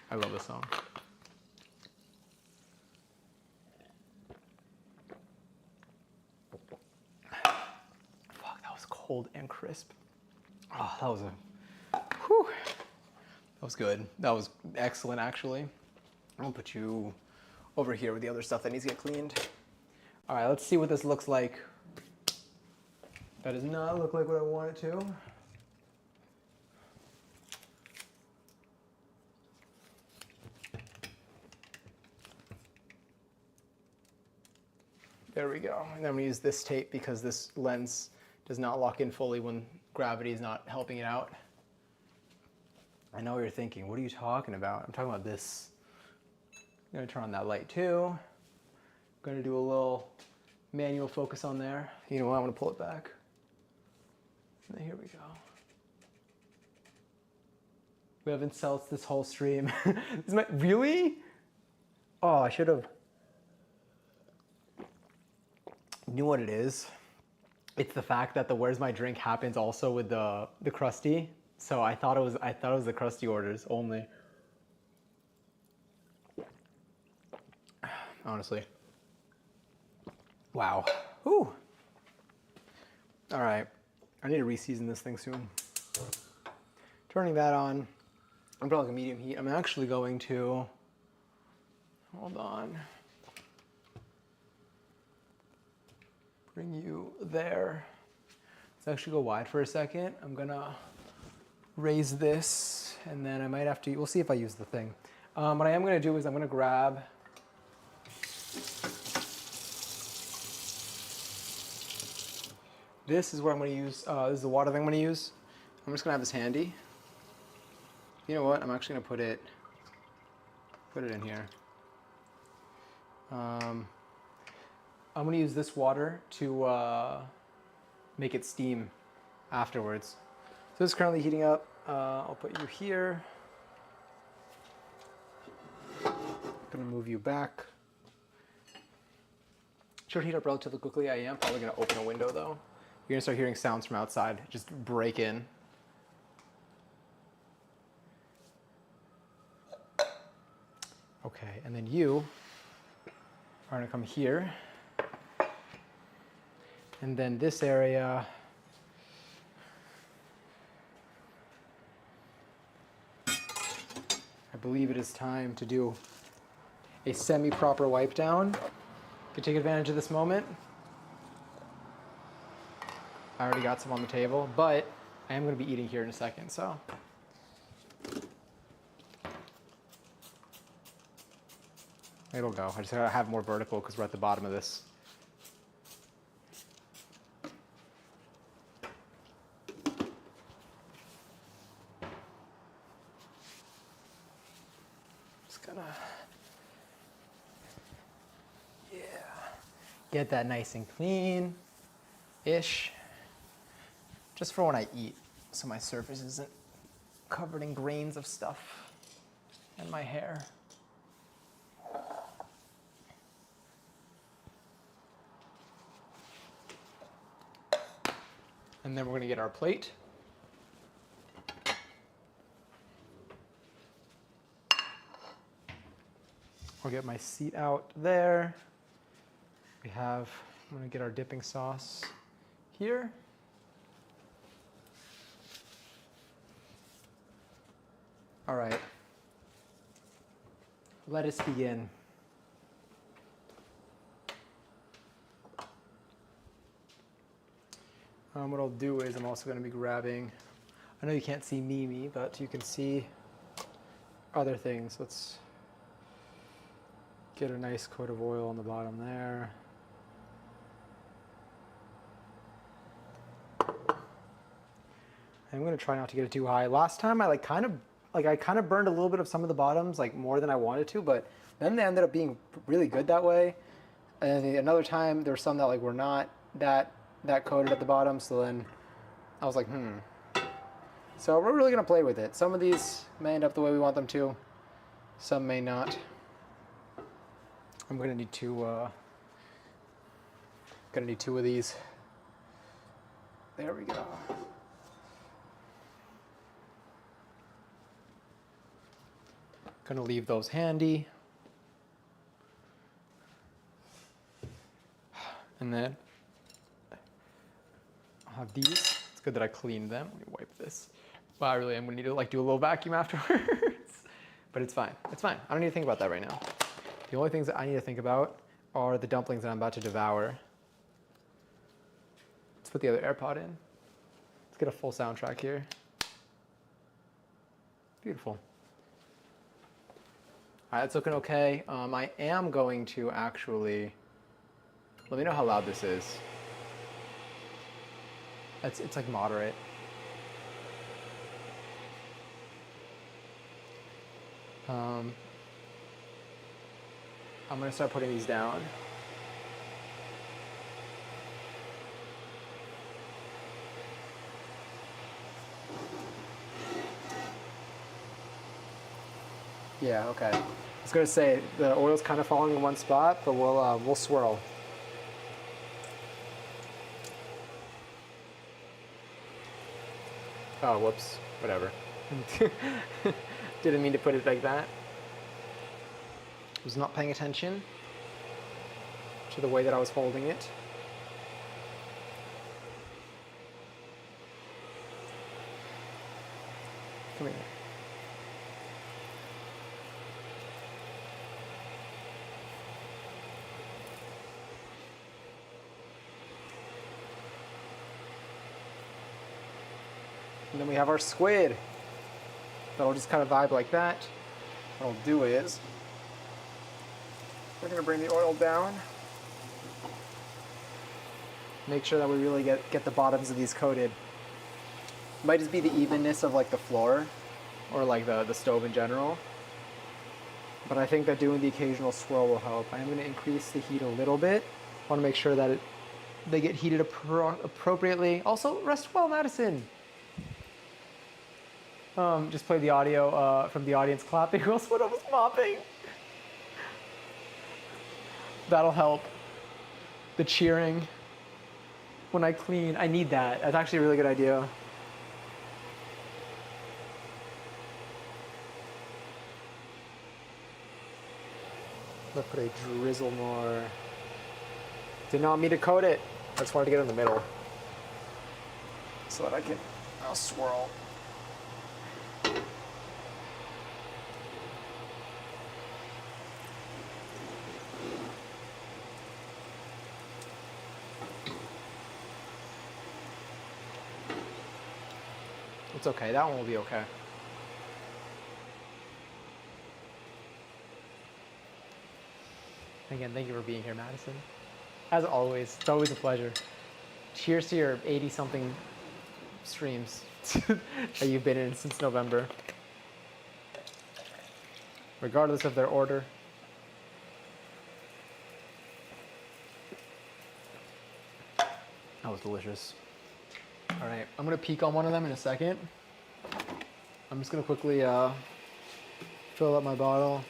I love this song. Fuck, that was cold and crisp. Oh, that was whew. That was good. That was excellent, actually. I'm gonna put you over here with the other stuff that needs to get cleaned. All right, let's see what this looks like. That does not look like what I want it to. There we go. And then I'm gonna use this tape because this lens does not lock in fully when gravity is not helping it out. I know what you're thinking. What are you talking about? I'm talking about this. I'm gonna turn on that light too. I'm gonna do a little manual focus on there. You know what? I'm gonna pull it back. And here we go. We haven't seltzed this whole stream. Really? Oh, I should have. You know what it is? It's the fact that the Where's My Drink happens also with the crusty. So I thought it was the crusty orders only. Honestly. Wow. Whew. All right. I need to reseason this thing soon. Turning that on. I'm probably like a medium heat. I'm actually going to, hold on. Bring you there. Let's actually go wide for a second. I'm gonna raise this and then I might have to, we'll see if I use the thing. What I am gonna do is I'm gonna grab This is what I'm going to use. This is the water thing I'm going to use. I'm just going to have this handy. You know what? I'm actually going to put it in here. I'm going to use this water to make it steam afterwards. So this is currently heating up. I'll put you here. I'm going to move you back. Should heat up relatively quickly. I am probably going to open a window though. You're going to start hearing sounds from outside. Just break in. Okay, and then you are going to come here. And then this area, I believe it is time to do a semi-proper wipe down. You can take advantage of this moment. I already got some on the table, but I am going to be eating here in a second, so. It'll go. I just gotta have more vertical because we're at the bottom of this. Just gonna, yeah, get that nice and clean-ish. Just for when I eat, so my surface isn't covered in grains of stuff and my hair. And then we're going to get our plate. I'll get my seat out there. I'm going to get our dipping sauce here. All right. Let us begin. What I'll do is I'm also going to be grabbing, I know you can't see me, but you can see other things. Let's get a nice coat of oil on the bottom there. I'm going to try not to get it too high. Last time I kind of burned a little bit of some of the bottoms, like more than I wanted to, but then they ended up being really good that way. And then another time there were some that like were not that coated at the bottom, so then I was like, So we're really gonna play with it. Some of these may end up the way we want them to, some may not. I'm gonna need two of these. There we go. Gonna leave those handy. And then I'll have these. It's good that I cleaned them. Let me wipe this. Well, I really am gonna need to like do a little vacuum afterwards. But it's fine. It's fine. I don't need to think about that right now. The only things that I need to think about are the dumplings that I'm about to devour. Let's put the other AirPod in. Let's get a full soundtrack here. Beautiful. All right, it's looking okay. I am going to actually, let me know how loud this is. It's like moderate. I'm gonna start putting these down. Yeah, okay. I was gonna say the oil's kind of falling in one spot, but we'll swirl. Oh, whoops. Whatever. Didn't mean to put it like that. Was not paying attention to the way that I was holding it. Come here. And then we have our squid. That'll just kind of vibe like that. What I'll do is, we're gonna bring the oil down. Make sure that we really get the bottoms of these coated. Might just be the evenness of like the floor or like the stove in general. But I think that doing the occasional swirl will help. I am going to increase the heat a little bit. I want to make sure that they get heated appropriately. Also, rest well, Madison. Just play the audio from the audience clapping whilst when I was mopping. That'll help. The cheering when I clean. I need that. That's actually a really good idea. Let's put a drizzle more. Did not mean to coat it. I just wanted to get it in the middle so that I'll swirl. It's okay, that one will be okay. Again, thank you for being here, Madison. As always, it's always a pleasure. Cheers to your 80-something streams that you've been in since November. Regardless of their order. That was delicious. All right, I'm gonna peek on one of them in a second. I'm just gonna quickly fill up my bottle.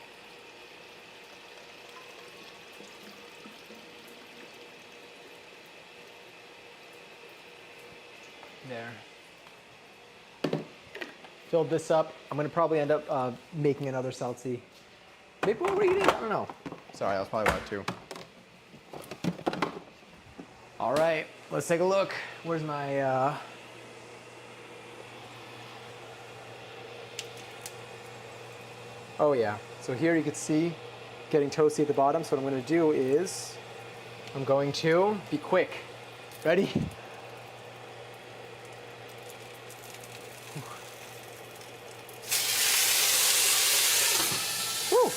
There. Filled this up. I'm gonna probably end up making another seltzy. Maybe we'll read it, I don't know. Sorry, that was probably about two. All right, let's take a look. Where's my, Oh yeah, so here you can see getting toasty at the bottom. So what I'm gonna do is, I'm going to be quick. Ready? Woo!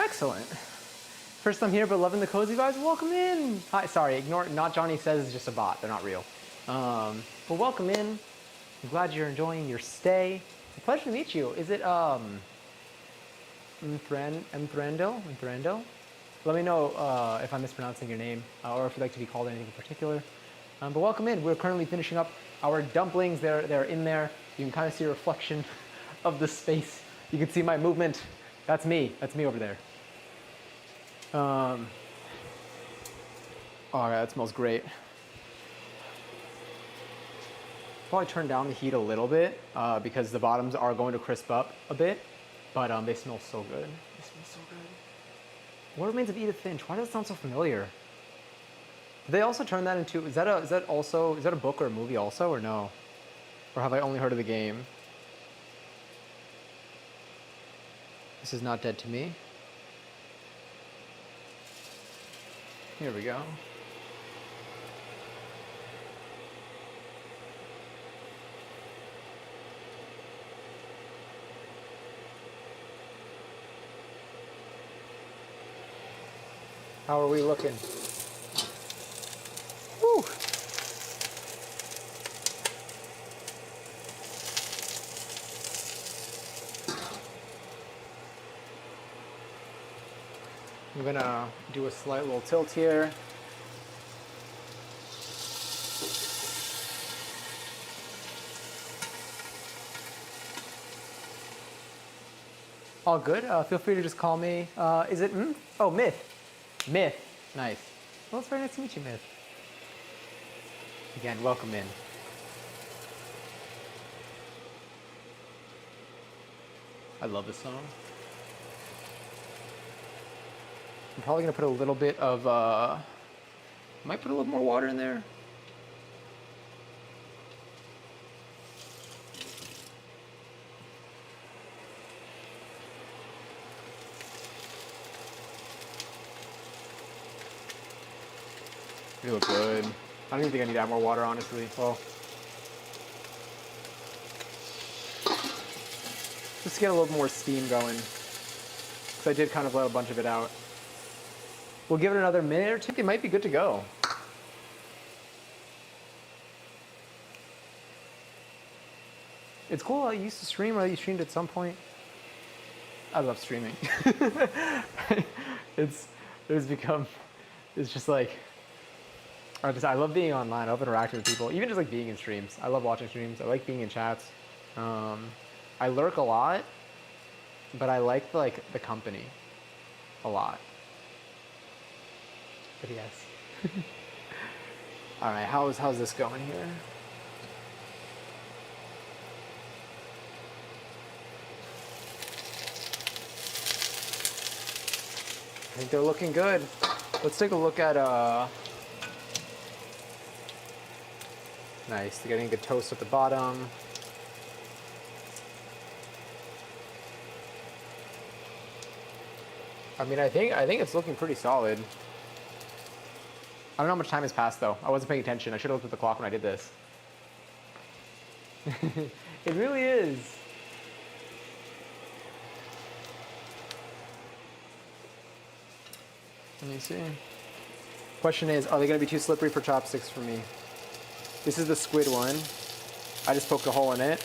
Excellent. First time here, but loving the cozy vibes. Welcome in. Hi, sorry, ignore. Not Johnny says it's just a bot. They're not real. But welcome in. I'm glad you're enjoying your stay. It's a pleasure to meet you. Is it Mthrando? Let me know if I'm mispronouncing your name or if you'd like to be called anything in particular. But welcome in. We're currently finishing up our dumplings. They're in there. You can kind of see a reflection of the space. You can see my movement. That's me. That's me over there. Oh, that smells great. Probably turn down the heat a little bit because the bottoms are going to crisp up a bit, but they smell so good. They smell so good. What remains of Edith Finch? Why does it sound so familiar? Did they also turn that into? Is that a book or a movie also, or no? Or have I only heard of the game? This is not dead to me. Here we go. How are we looking? Woo! I'm gonna do a slight little tilt here. All good. Feel free to just call me. Is it? Oh, Myth. Myth. Nice. Well, it's very nice to meet you, Myth. Again, welcome in. I love this song. I'm probably gonna put a little bit of, might put a little more water in there. They look good. I don't even think I need to add more water, honestly. Well, just get a little more steam going. Because I did kind of let a bunch of it out. We'll give it another minute or two. It might be good to go. It's cool. I used to stream, or you streamed at some point. I love streaming. it's just like, I love being online. I love interacting with people, even just like being in streams. I love watching streams. I like being in chats. I lurk a lot, but I like the company a lot. But yes. All right, how's this going here? I think they're looking good. Let's take a look at, nice, they're getting a good toast at the bottom. I mean, I think it's looking pretty solid. I don't know how much time has passed though. I wasn't paying attention. I should have looked at the clock when I did this. It really is. Let me see. Question is, are they going to be too slippery for chopsticks for me? This is the squid one. I just poked a hole in it.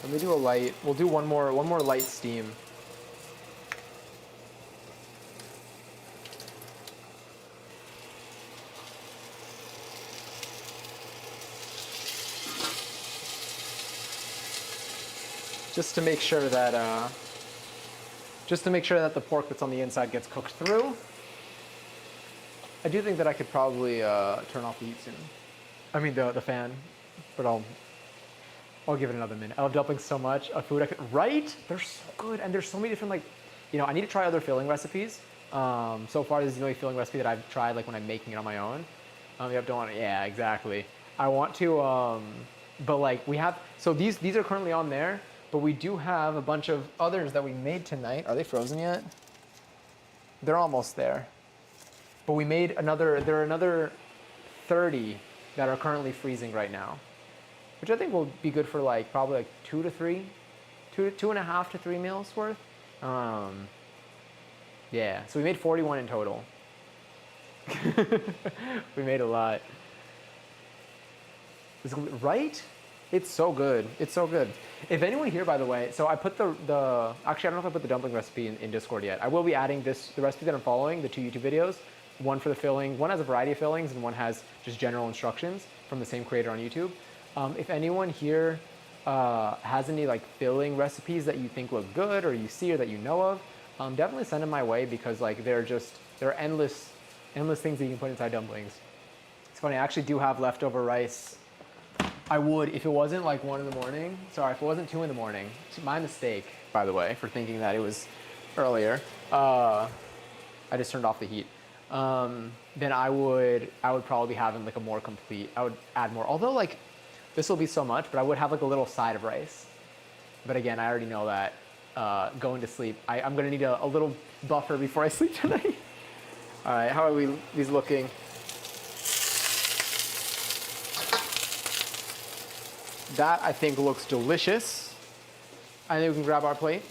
Let me do a light. We'll do one more light steam. Just to make sure that the pork that's on the inside gets cooked through. I do think that I could probably turn off the heat soon. I mean the fan, but I'll give it another minute. I love dumplings so much. A food I could, right? They're so good, and there's so many different I need to try other filling recipes. So far, this is the only filling recipe that I've tried like when I'm making it on my own. Yeah, exactly. I want to, but like we have, so these are currently on there. But we do have a bunch of others that we made tonight. Are they frozen yet? They're almost there. But we made there are another 30 that are currently freezing right now, which I think will be good for probably 2 to 3, 2.5 to 3 meals worth. Yeah, so we made 41 in total. We made a lot. Right? It's so good. It's so good. If anyone here, by the way, so I put actually, I don't know if I put the dumpling recipe in Discord yet. I will be adding the recipe that I'm following, the 2 YouTube videos. One for the filling, one has a variety of fillings, and one has just general instructions from the same creator on YouTube. If anyone here has any filling recipes that you think look good, or you see, or that you know of, definitely send them my way, because there are endless things that you can put inside dumplings. It's funny, I actually do have leftover rice. I would, if it wasn't 1 in the morning. Sorry, if it wasn't 2 in the morning. It's my mistake, by the way, for thinking that it was earlier. I just turned off the heat. Then I would probably be having a more complete. I would add more. Although this will be so much, but I would have a little side of rice. But again, I already know that going to sleep, I'm gonna need a little buffer before I sleep tonight. All right, how are these looking? That, I think, looks delicious. I think we can grab our plate.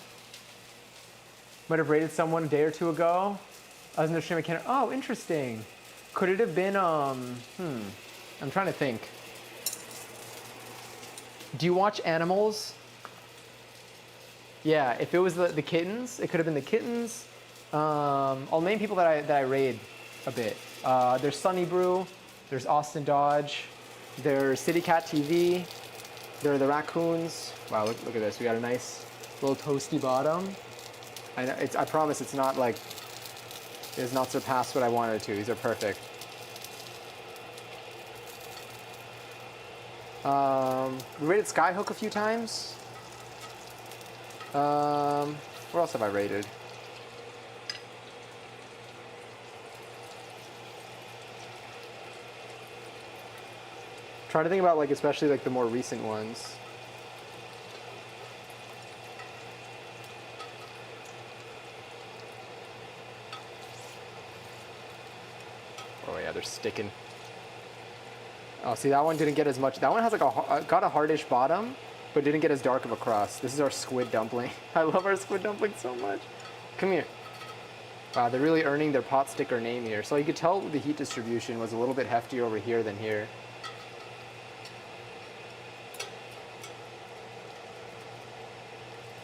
Might have rated someone a day or 2 ago. I was in the stream, oh, interesting. Could it have been, I'm trying to think. Do you watch Animals? Yeah, if it was the kittens, it could have been the kittens. I'll name people that I raid a bit. There's Sunny Brew, there's Austin Dodge, there's City Cat TV, there are the raccoons. Wow, look at this. We got a nice little toasty bottom. I promise it's not it has not surpassed what I wanted it to. These are perfect. We rated Skyhook a few times. What else have I rated? Trying to think about especially the more recent ones. Oh yeah, they're sticking. Oh, see, that one didn't get as much. That one has like got a hardish bottom, but didn't get as dark of a crust. This is our squid dumpling. I love our squid dumpling so much. Come here. Wow, they're really earning their pot sticker name here. So you could tell the heat distribution was a little bit heftier over here than here.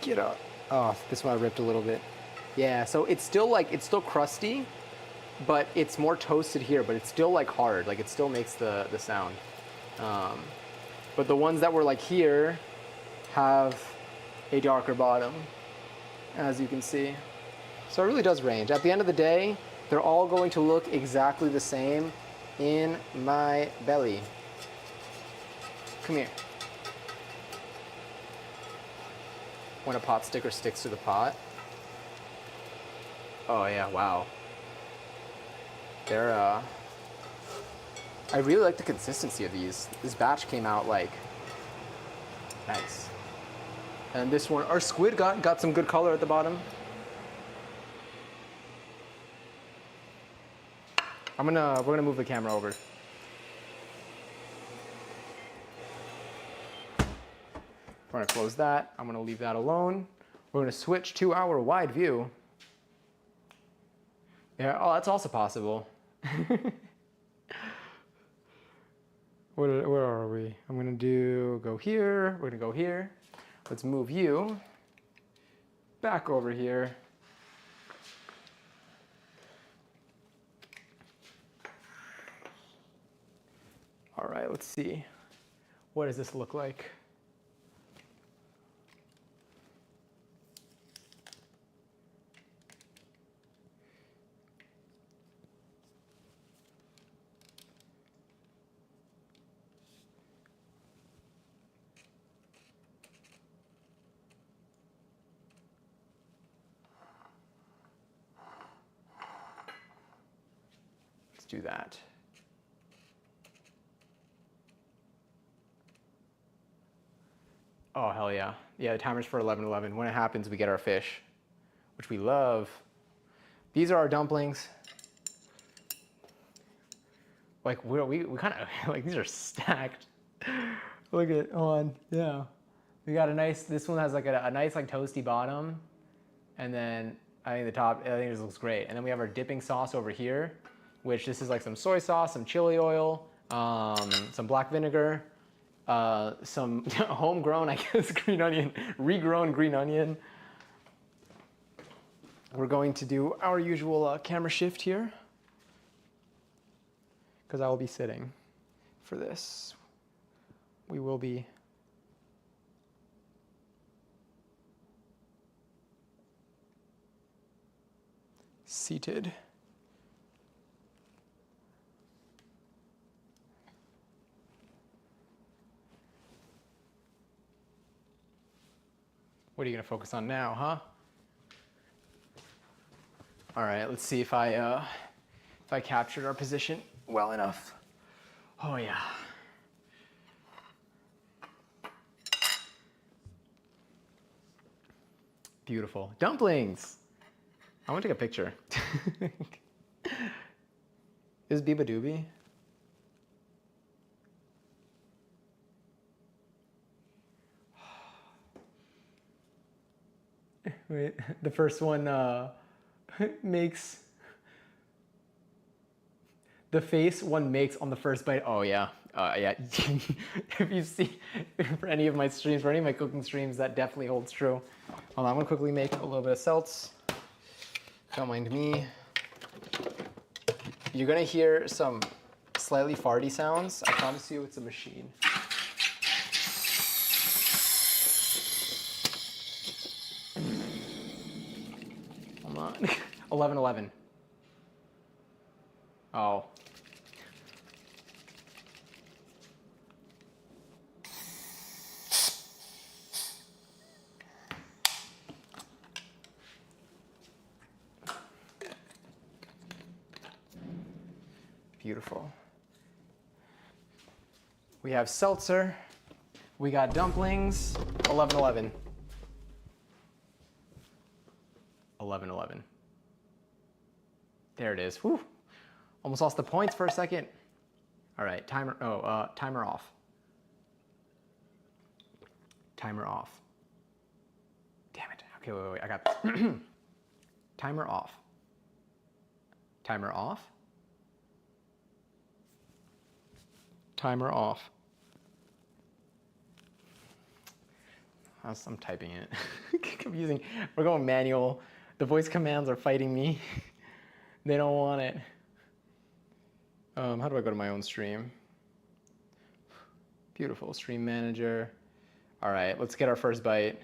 Get up. Oh, this one I ripped a little bit. Yeah, so it's still crusty, but it's more toasted here, but it's still like hard. Like it still makes the sound. But the ones that were like here have a darker bottom, as you can see. So it really does range. At the end of the day, they're all going to look exactly the same in my belly. Come here. When a pot sticker sticks to the pot. Oh yeah, wow. They're, I really like the consistency of these. This batch came out like, nice. And this one, our squid got some good color at the bottom. We're gonna move the camera over. We're gonna close that. I'm gonna leave that alone. We're gonna switch to our wide view. Yeah, oh, that's also possible. Where are we? I'm gonna go here. We're gonna go here. Let's move you back over here. All right, let's see. What does this look like? Let's do that. Oh, hell yeah. Yeah, the timer's for 11:11. When it happens, we get our fish, which we love. These are our dumplings. Like, we kind of, like, these are stacked. Look at, on, yeah. We got a nice, this one has like a nice, like, toasty bottom. And then I think the top, I think this looks great. And then we have our dipping sauce over here, which this is like some soy sauce, some chili oil, some black vinegar, some homegrown, I guess, green onion, regrown green onion. We're going to do our usual camera shift here, because I will be sitting for this. We will be seated. What are you going to focus on now, huh? All right, let's see if I captured our position well enough. Oh yeah. Beautiful. Dumplings. I want to take a picture. Is Biba Doobie? Wait, the first one makes the face one makes on the first bite. Oh yeah, yeah. If you see for any of my streams, for any of my cooking streams, that definitely holds true. Hold on, I'm gonna quickly make a little bit of seltz. Don't mind me. You're gonna hear some slightly farty sounds. I promise you, it's a machine. Hold on. 11:11. Oh. Beautiful. We have seltzer. We got dumplings. 11:11. 11:11. There it is. Whew. Almost lost the points for a second. All right, timer. Timer off. Timer off. Damn it. Okay, wait. I got this. Timer off. Timer off. Timer off. I'm typing it. Confusing. We're going manual. The voice commands are fighting me. They don't want it. How do I go to my own stream? Beautiful. Stream manager. All right, let's get our first bite.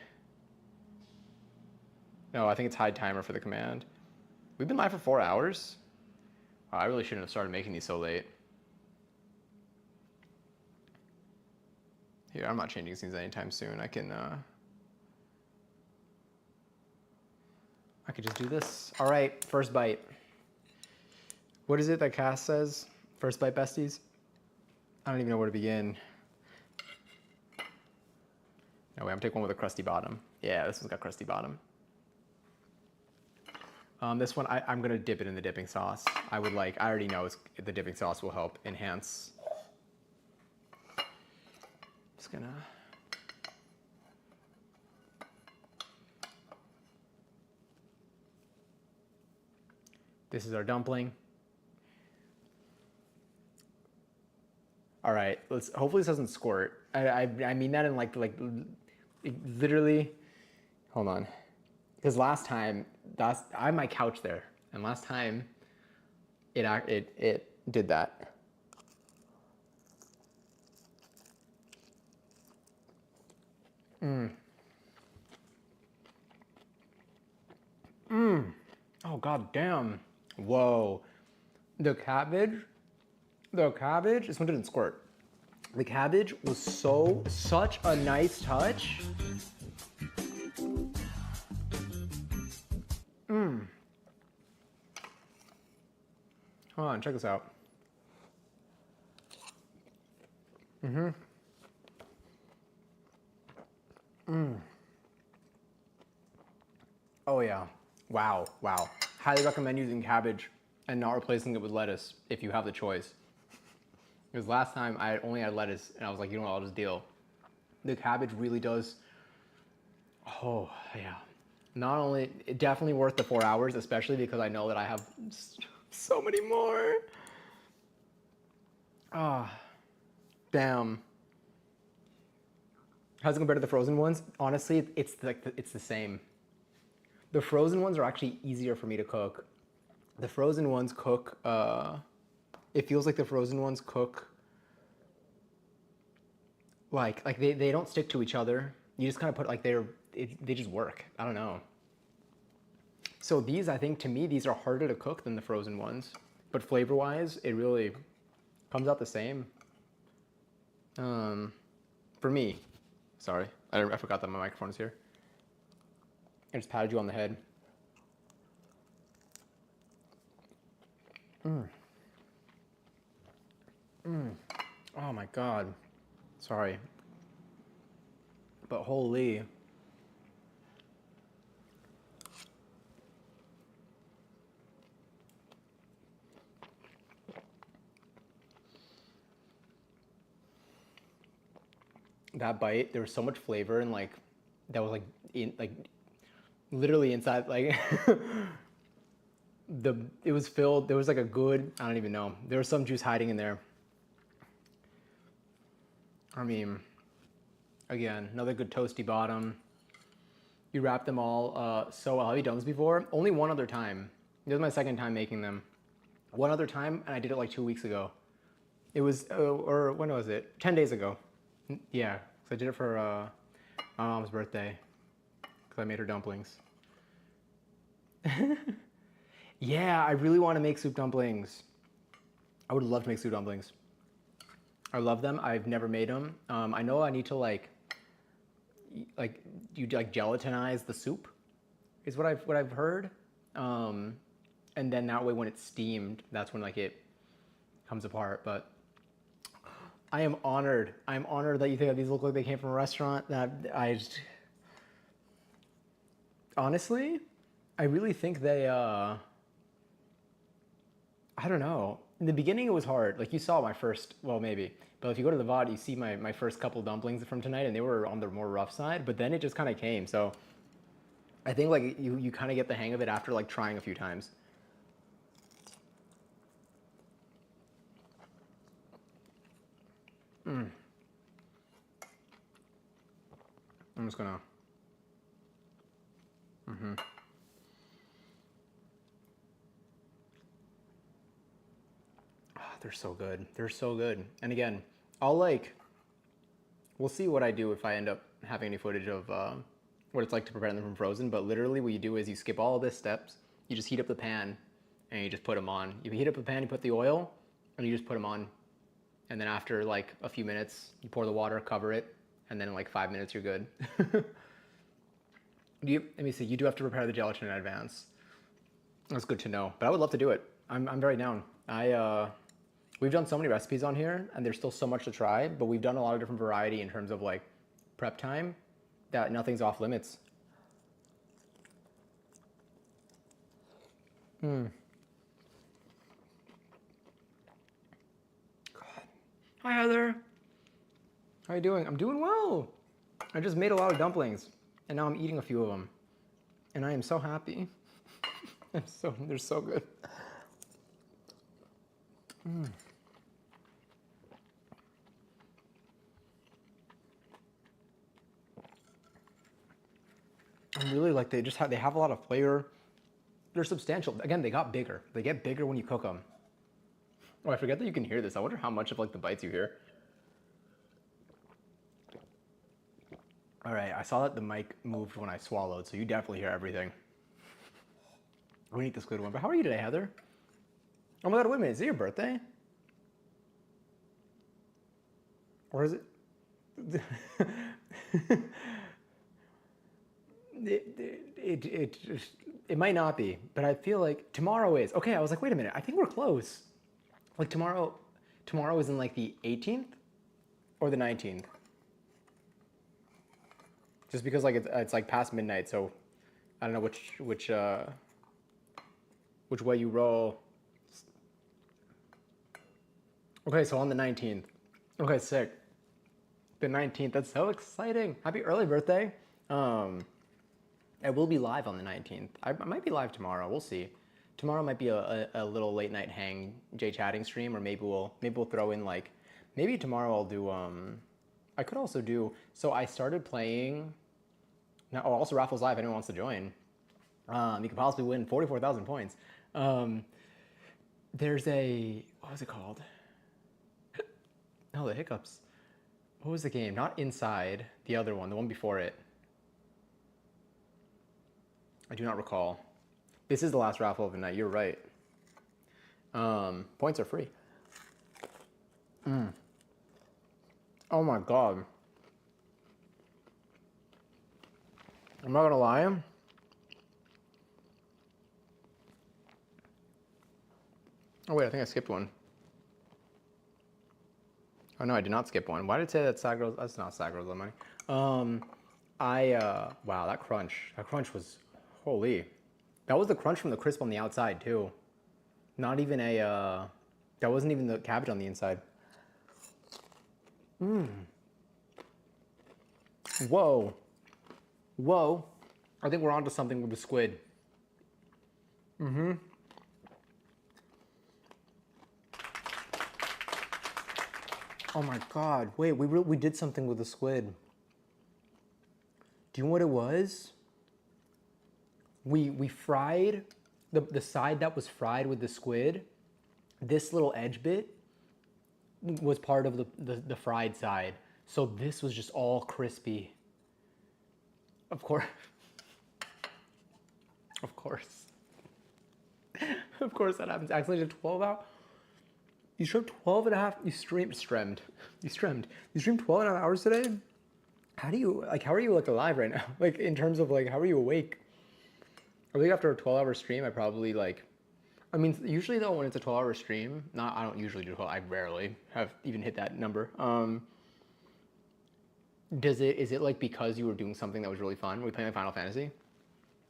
No, I think it's hide timer for the command. We've been live for 4 hours. Oh, I really shouldn't have started making these so late. Here, I'm not changing scenes anytime soon. I could just do this. All right, first bite. What is it that Cass says? First bite, besties? I don't even know where to begin. No, wait, I'm gonna take one with a crusty bottom. Yeah, this one's got crusty bottom. This one, I'm gonna dip it in the dipping sauce. I already know the dipping sauce will help enhance. Just gonna. This is our dumpling. All right, hopefully this doesn't squirt. I mean that in like literally, hold on. Because last time, I had my couch there, and last time it did that. Oh, god damn. Whoa. The cabbage, this one didn't squirt. The cabbage was such a nice touch. Hold on, check this out. Oh yeah, wow. Highly recommend using cabbage and not replacing it with lettuce if you have the choice. Because last time I only had lettuce and I was like, you know what, I'll just deal. The cabbage really does, oh yeah. Not only, definitely worth the 4 hours, especially because I know that I have so many more. Ah, damn. How's it compared to the frozen ones? Honestly, it's the same. The frozen ones are actually easier for me to cook. The frozen ones cook, it feels like the frozen ones cook like they don't stick to each other. You just kind of put they just work. I don't know. So these, I think, to me, these are harder to cook than the frozen ones. But flavor-wise, it really comes out the same. For me. Sorry, I forgot that my microphone is here. I just patted you on the head. Oh my god. Sorry. But holy. That bite, there was so much flavor and that was literally inside it was filled. There was a good, I don't even know. There was some juice hiding in there. I mean, again, another good toasty bottom. You wrap them all so well. Have you done this before? Only one other time. This is my second time making them. One other time, and I did it 2 weeks ago. It was, or when was it? 10 days ago. Yeah, because I did it for my mom's birthday. Because I made her dumplings. Yeah, I really want to make soup dumplings. I would love to make soup dumplings. I love them. I've never made them. I know I need to you gelatinize the soup, is what I've heard. And then that way when it's steamed, that's when it comes apart. But I am honored. I'm honored that you think that these look like they came from a restaurant. Honestly, I really think they, I don't know. In the beginning, it was hard. Like you saw my first, well, maybe. But if you go to the VOD, you see my first couple dumplings from tonight, and they were on the more rough side. But then it just kind of came. So I think like you kind of get the hang of it after like trying a few times. I'm just gonna. They're so good. They're so good. And again, we'll see what I do if I end up having any footage of what it's like to prepare them from frozen. But literally what you do is you skip all of these steps. You just heat up the pan and you just put them on. You heat up the pan, you put the oil, and you just put them on. And then after like a few minutes, you pour the water, cover it, and then in like 5 minutes, you're good. Let me see, you do have to prepare the gelatin in advance. That's good to know. But I would love to do it. I'm very down. We've done so many recipes on here, and there's still so much to try, but we've done a lot of different variety in terms of like prep time that nothing's off limits. God. Hi, Heather. How are you doing? I'm doing well. I just made a lot of dumplings, and now I'm eating a few of them, and I am so happy. They're so good. I really like they have a lot of flavor. They're substantial. Again, they got bigger. They get bigger when you cook them. Oh, I forget that you can hear this. I wonder how much of like the bites you hear. All right, I saw that the mic moved when I swallowed, so you definitely hear everything. We're gonna eat this good one. But how are you today, Heather? Oh my God, wait a minute. Is it your birthday? Or is it? It might not be, but I feel like tomorrow is. Okay, I was like, wait a minute. I think we're close. Like tomorrow is in like the 18th or the 19th. Just because like it's like past midnight, so I don't know which way you roll. Okay, so on the 19th. Okay, sick. The 19th. That's so exciting. Happy early birthday. I will be live on the 19th. I might be live tomorrow. We'll see. Tomorrow might be a little late night hang J chatting stream, or maybe we'll throw in like, maybe tomorrow I'll do I could also do, so I started playing now. Oh, also Raffles Live, anyone wants to join. You could possibly win 44,000 points. There's a, what was it called? No, the hiccups. What was the game? Not Inside, the other one, the one before it. I do not recall. This is the last raffle of the night. You're right. Points are free. Oh my God. I'm not gonna lie. Oh wait, I think I skipped one. Oh no, I did not skip one. Why did it say that Sagros? That's not Sagros money. Wow, that crunch was, holy. That was the crunch from the crisp on the outside too. Not even a, that wasn't even the cabbage on the inside. Whoa. Whoa. I think we're onto something with the squid. Oh my God, wait, we did something with the squid. Do you know what it was? We fried, the side that was fried with the squid, this little edge bit was part of the fried side. So this was just all crispy. Of course. Of course. Of course that happens. Actually, did 12 out. You streamed 12 and a half, you streamed 12 and a half hours today? How are you like alive right now? Like in terms of like, how are you awake? I think after a 12-hour stream, I probably like, I mean, usually though, when it's a 12-hour stream, I don't usually do 12, I rarely have even hit that number. Is it like because you were doing something that was really fun? Were we playing like Final Fantasy?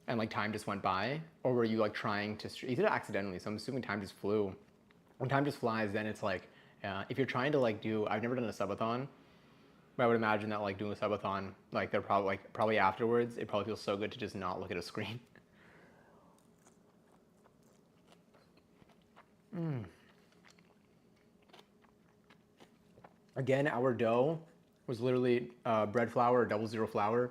And like time just went by? Or were you like trying to, you did it accidentally, so I'm assuming time just flew. when time just flies, then it's like, if you're trying to like do, I've never done a subathon, but I would imagine that like doing a subathon, like they're probably afterwards, it probably feels so good to just not look at a screen. Again, our dough was literally bread flour, 00 flour,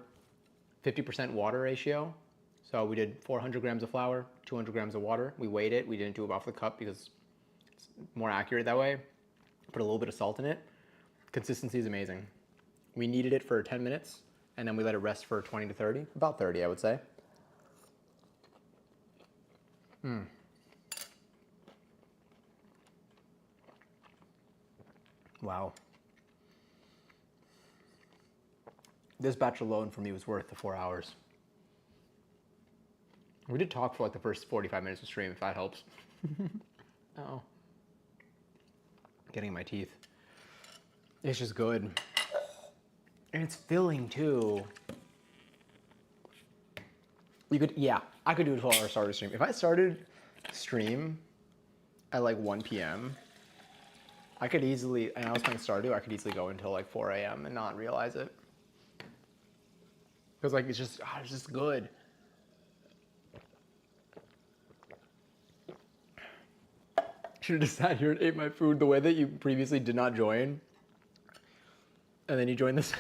50% water ratio. So we did 400 grams of flour, 200 grams of water. We weighed it. We didn't do it off the cup because it's more accurate that way. Put a little bit of salt in it. Consistency is amazing. We kneaded it for 10 minutes, and then we let it rest for 20 to 30. About 30, I would say. Wow. This batch alone for me was worth the 4 hours. We did talk for like the first 45 minutes of stream, if that helps. Oh. Getting in my teeth. It's just good. And it's filling too. You could, yeah, I could do a 12-hour starter stream. If I started stream at like 1 p.m., I could easily, and I was playing Stardew, I could easily go until like 4 a.m. and not realize it. Because like, it's just good. Should have just sat here and ate my food the way that you previously did not join. And then you joined this.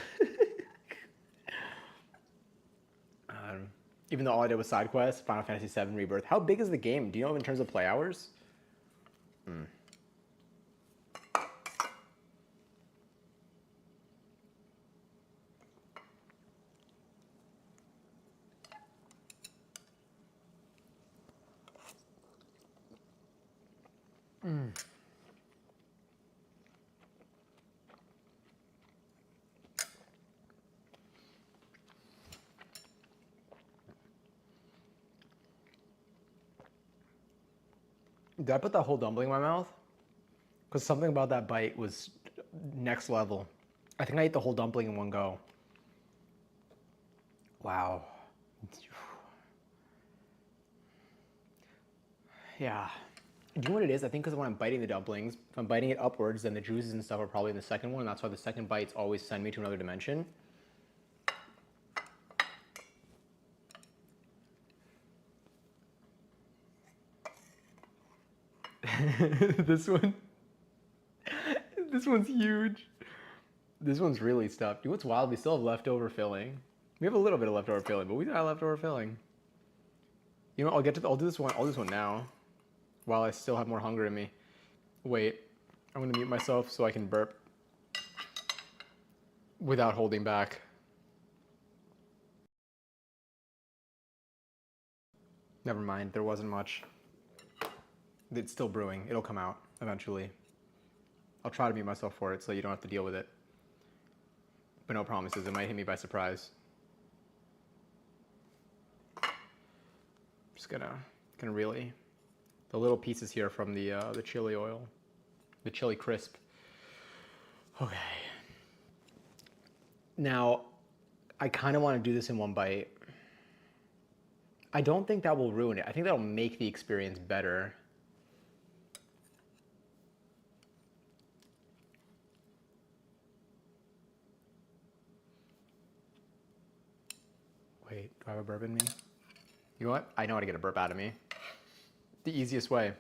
Even though all I did was side quests, Final Fantasy VII Rebirth. How big is the game? Do you know in terms of play hours? Did I put that whole dumpling in my mouth? Because something about that bite was next level. I think I ate the whole dumpling in one go. Wow. Yeah. Do you know what it is? I think because when I'm biting the dumplings, if I'm biting it upwards, then the juices and stuff are probably in the second one. And that's why the second bites always send me to another dimension. This one's huge. This one's really stuffed. You know what's wild? We still have leftover filling. We have a little bit of leftover filling, but we got leftover filling. You know, I'll do this one. I'll do this one now, while I still have more hunger in me. Wait, I'm gonna mute myself so I can burp without holding back. Never mind, there wasn't much. It's still brewing. It'll come out eventually. I'll try to mute myself for it so you don't have to deal with it. But no promises, it might hit me by surprise. Just gonna really, the little pieces here from the chili oil, the chili crisp. Okay. Now, I kind of want to do this in one bite. I don't think that will ruin it. I think that'll make the experience better. Wait, do I have a burp in me? You know what? I know how to get a burp out of me. The easiest way.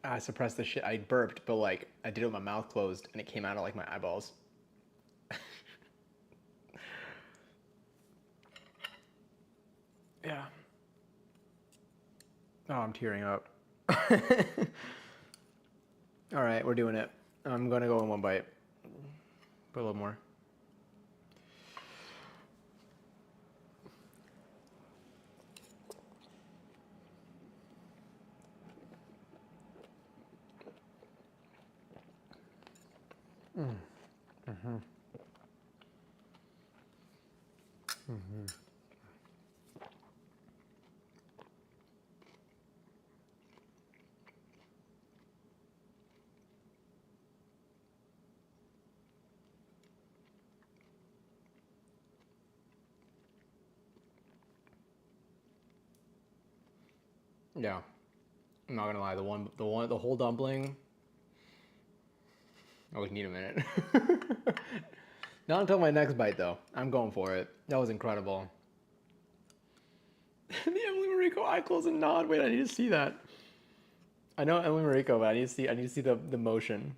I suppressed the shit. I burped, but like I did it with my mouth closed and it came out of like my eyeballs. Yeah. Oh, I'm tearing up. All right, we're doing it. I'm gonna go in one bite. Put a little more. Yeah. I'm not gonna lie, the whole dumpling. I would need a minute. Not until my next bite though. I'm going for it. That was incredible. The Emily Mariko eye close and nod. Wait, I need to see that. I know Emily Mariko, but I need to see the motion.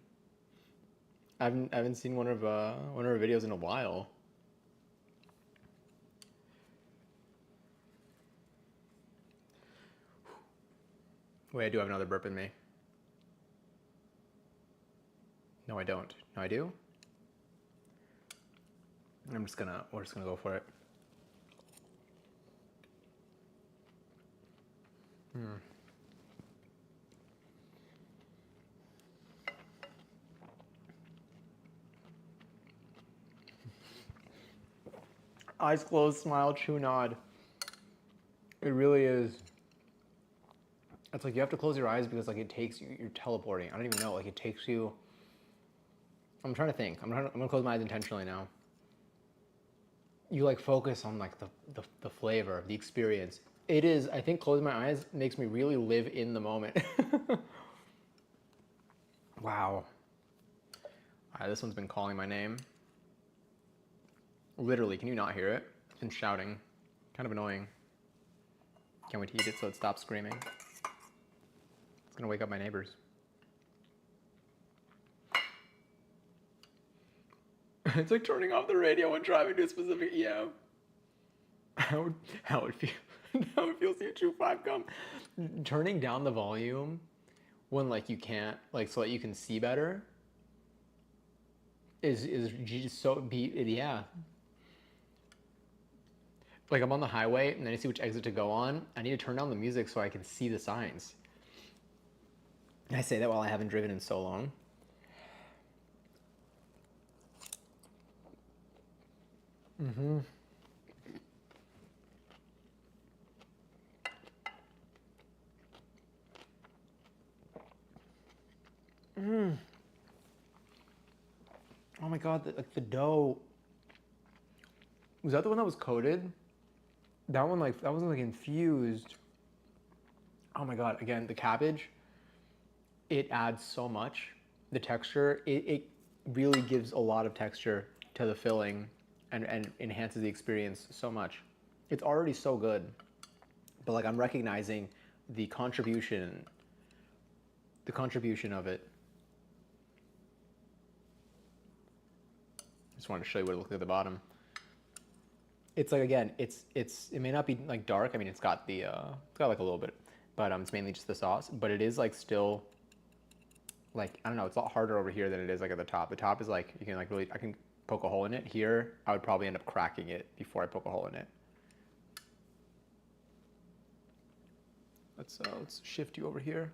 I haven't seen one of her videos in a while. Wait, I do have another burp in me. No, I don't. No, I do? we're just gonna go for it. Eyes closed, smile, chew, nod. It really is. It's like you have to close your eyes because like it takes you, you're teleporting. I don't even know, like it takes you. I'm trying to think. I'm gonna close my eyes intentionally now. You like focus on like the flavor, the experience. It is, I think closing my eyes makes me really live in the moment. Wow. All right, this one's been calling my name. Literally, can you not hear it? It's been shouting. Kind of annoying. Can't wait to eat it so it stops screaming. It's gonna wake up my neighbors. It's like turning off the radio when driving to a specific EM. How it feels. How it feels to chew 5 gum. Turning down the volume when like you can't, like so that you can see better is just so yeah. Like I'm on the highway and then I see which exit to go on. I need to turn down the music so I can see the signs. I say that while I haven't driven in so long. Mm-hmm. Oh my god, the dough. Was that the one that was coated? That one that wasn't like infused. Oh my god, again, the cabbage, it adds so much. The texture, it really gives a lot of texture to the filling and enhances the experience so much. It's already so good, but like I'm recognizing the contribution of it. Just wanted to show you what it looked like at the bottom. It's like, again, it may not be like dark. I mean, it's got the it's got like a little bit, but it's mainly just the sauce. But it is like still like, I don't know, it's a lot harder over here than it is like at the top. The top is like, you can like really, I can poke a hole in it. Here, I would probably end up cracking it before I poke a hole in it. Let's shift you over here.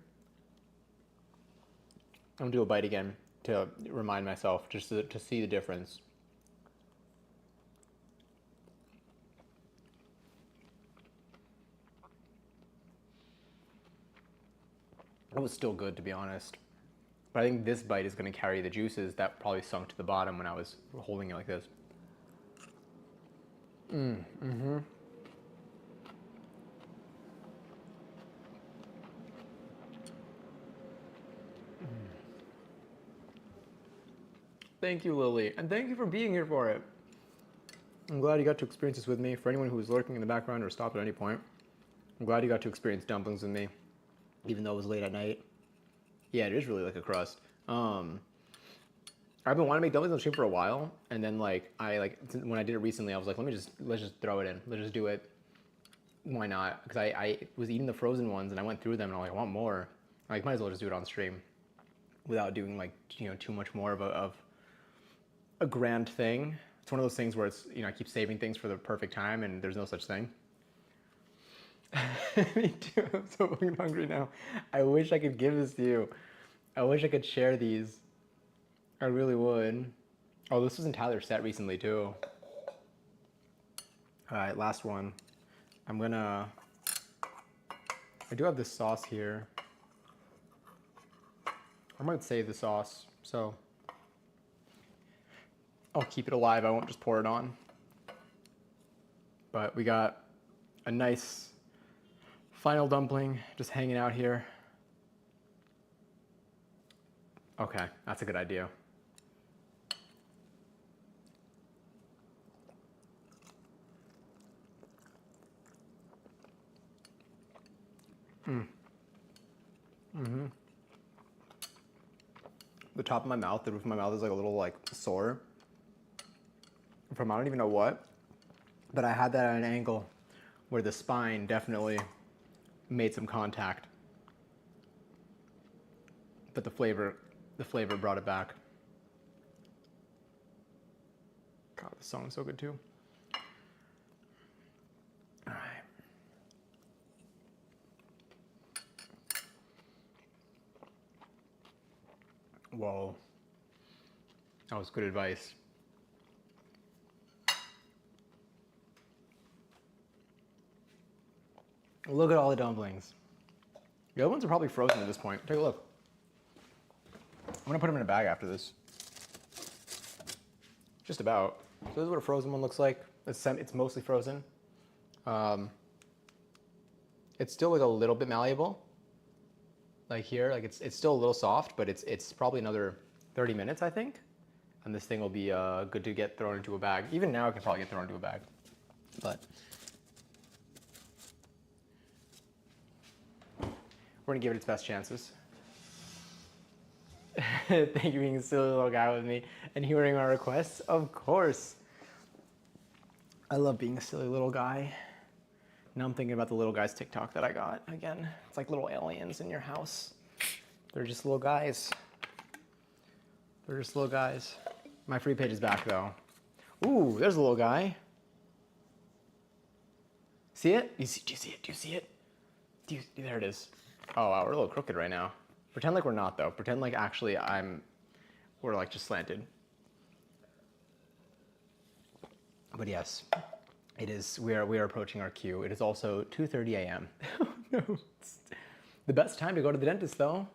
I'm gonna do a bite again to remind myself, just to see the difference. It was still good, to be honest. But I think this bite is going to carry the juices that probably sunk to the bottom when I was holding it like this. Mm-hmm. Thank you, Lily. And thank you for being here for it. I'm glad you got to experience this with me. For anyone who was lurking in the background or stopped at any point, I'm glad you got to experience dumplings with me, even though it was late at night. Yeah, it is really like a crust. I've been wanting to make dumplings on stream for a while, and then like when I did it recently, I was like, let's just throw it in. Let's just do it. Why not? Because I was eating the frozen ones, and I went through them, and I'm like, I want more. Like, might as well just do it on stream, without doing like too much more of a grand thing. It's one of those things where it's I keep saving things for the perfect time, and there's no such thing. Me too. I'm so fucking hungry now. I wish I could give this to you. I wish I could share these. I really would. Oh, this was in Tyler's set recently too. All right, last one. I do have this sauce here. I might save the sauce, so I'll keep it alive. I won't just pour it on. But we got a nice Final dumpling, just hanging out here. Okay, that's a good idea. The top of my mouth, the roof of my mouth is like a little like sore from I don't even know what, but I had that at an angle where the spine definitely made some contact, but the flavor brought it back. God, this song is so good too. All right. Whoa, that was good advice. Look at all the dumplings. The other ones are probably frozen at this point. Take a look. I'm gonna put them in a bag after this. Just about. So this is what a frozen one looks like. It's mostly frozen. It's still like a little bit malleable. Like here, like it's still a little soft, but it's probably another 30 minutes, I think. And this thing will be good to get thrown into a bag. Even now it can probably get thrown into a bag. But we're gonna give it its best chances. Thank you for being a silly little guy with me and hearing my requests. Of course. I love being a silly little guy. Now I'm thinking about the little guys TikTok that I got again. It's like little aliens in your house. They're just little guys. They're just little guys. My free page is back though. Ooh, there's a little guy. See it? Do you see it? Do you see it? There it is. Oh wow, we're a little crooked right now. Pretend like we're not though. Pretend like actually we're like just slanted. But yes, it is. We are approaching our cue. It is also 2:30 a.m. No, it's the best time to go to the dentist though.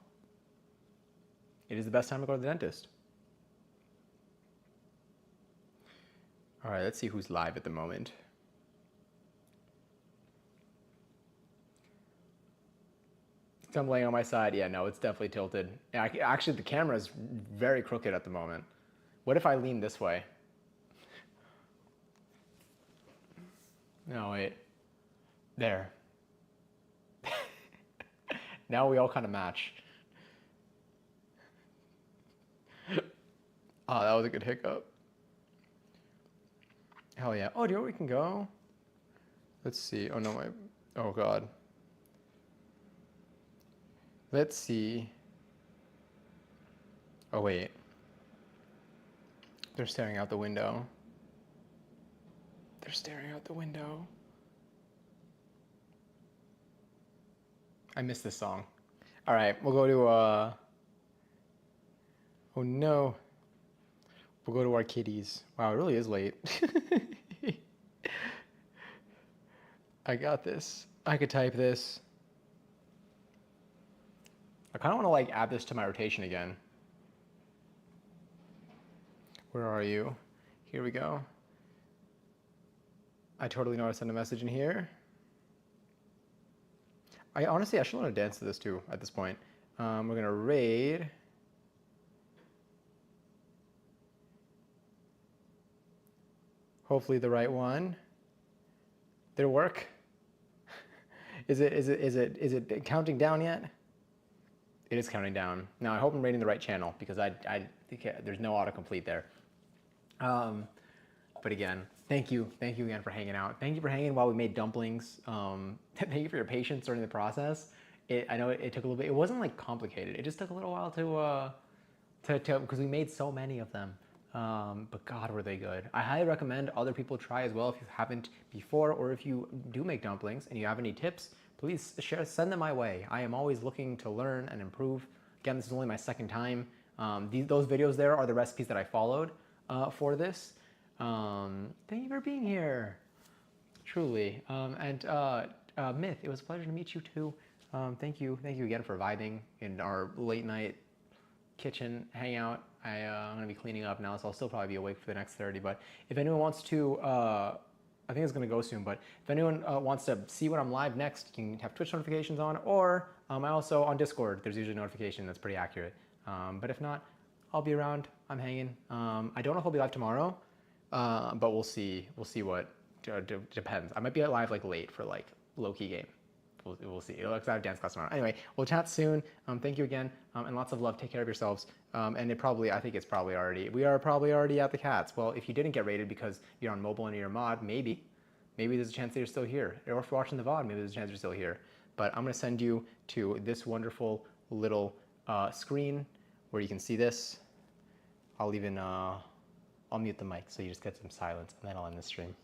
It is the best time to go to the dentist. All right, let's see who's live at the moment. I'm laying on my side. Yeah, no, it's definitely tilted. Yeah, actually, the camera is very crooked at the moment. What if I lean this way? No, wait. There. Now we all kind of match. Oh, that was a good hiccup. Hell yeah. Oh, do you know where we can go? Let's see. Oh, no, oh, God. Let's see. Oh, wait. They're staring out the window. They're staring out the window. I missed this song. All right, we'll go to, oh no. We'll go to our kitties. Wow, it really is late. I got this. I could type this. I kind of want to like add this to my rotation again. Where are you? Here we go. I totally know how to send a message in here. I should want to dance to this too at this point. We're gonna raid. Hopefully the right one. Did it work? Is it counting down yet? It is counting down. Now I hope I'm rating the right channel because I think there's no autocomplete there. But again, thank you again for hanging out. Thank you for hanging while we made dumplings. Thank you for your patience during the process. I know it took a little bit. It wasn't like complicated. It just took a little while to because we made so many of them. But God, were they good. I highly recommend other people try as well if you haven't before, or if you do make dumplings and you have any tips, please send them my way. I am always looking to learn and improve. Again, this is only my second time. Those videos there are the recipes that I followed for this. Thank you for being here, truly. Myth, it was a pleasure to meet you too. Thank you again for vibing in our late night kitchen hangout. I'm gonna be cleaning up now, so I'll still probably be awake for the next 30. But if anyone wants to I think it's going to go soon. But if anyone wants to see when I'm live next, you can have Twitch notifications on, or I also on Discord. There's usually a notification that's pretty accurate. But if not, I'll be around. I'm hanging. I don't know if I'll be live tomorrow, but we'll see. We'll see what depends. I might be live like late for like low-key game. We'll see. It looks like I have dance class tomorrow. Anyway, we'll chat soon. Thank you again, and lots of love. Take care of yourselves. And I think we are probably already at the cats. Well, if you didn't get rated because you're on mobile and you're a mod, maybe there's a chance that you're still here. Or if you're watching the VOD, maybe there's a chance you're still here. But I'm gonna send you to this wonderful little screen where you can see this. I'll mute the mic so you just get some silence, and then I'll end the stream.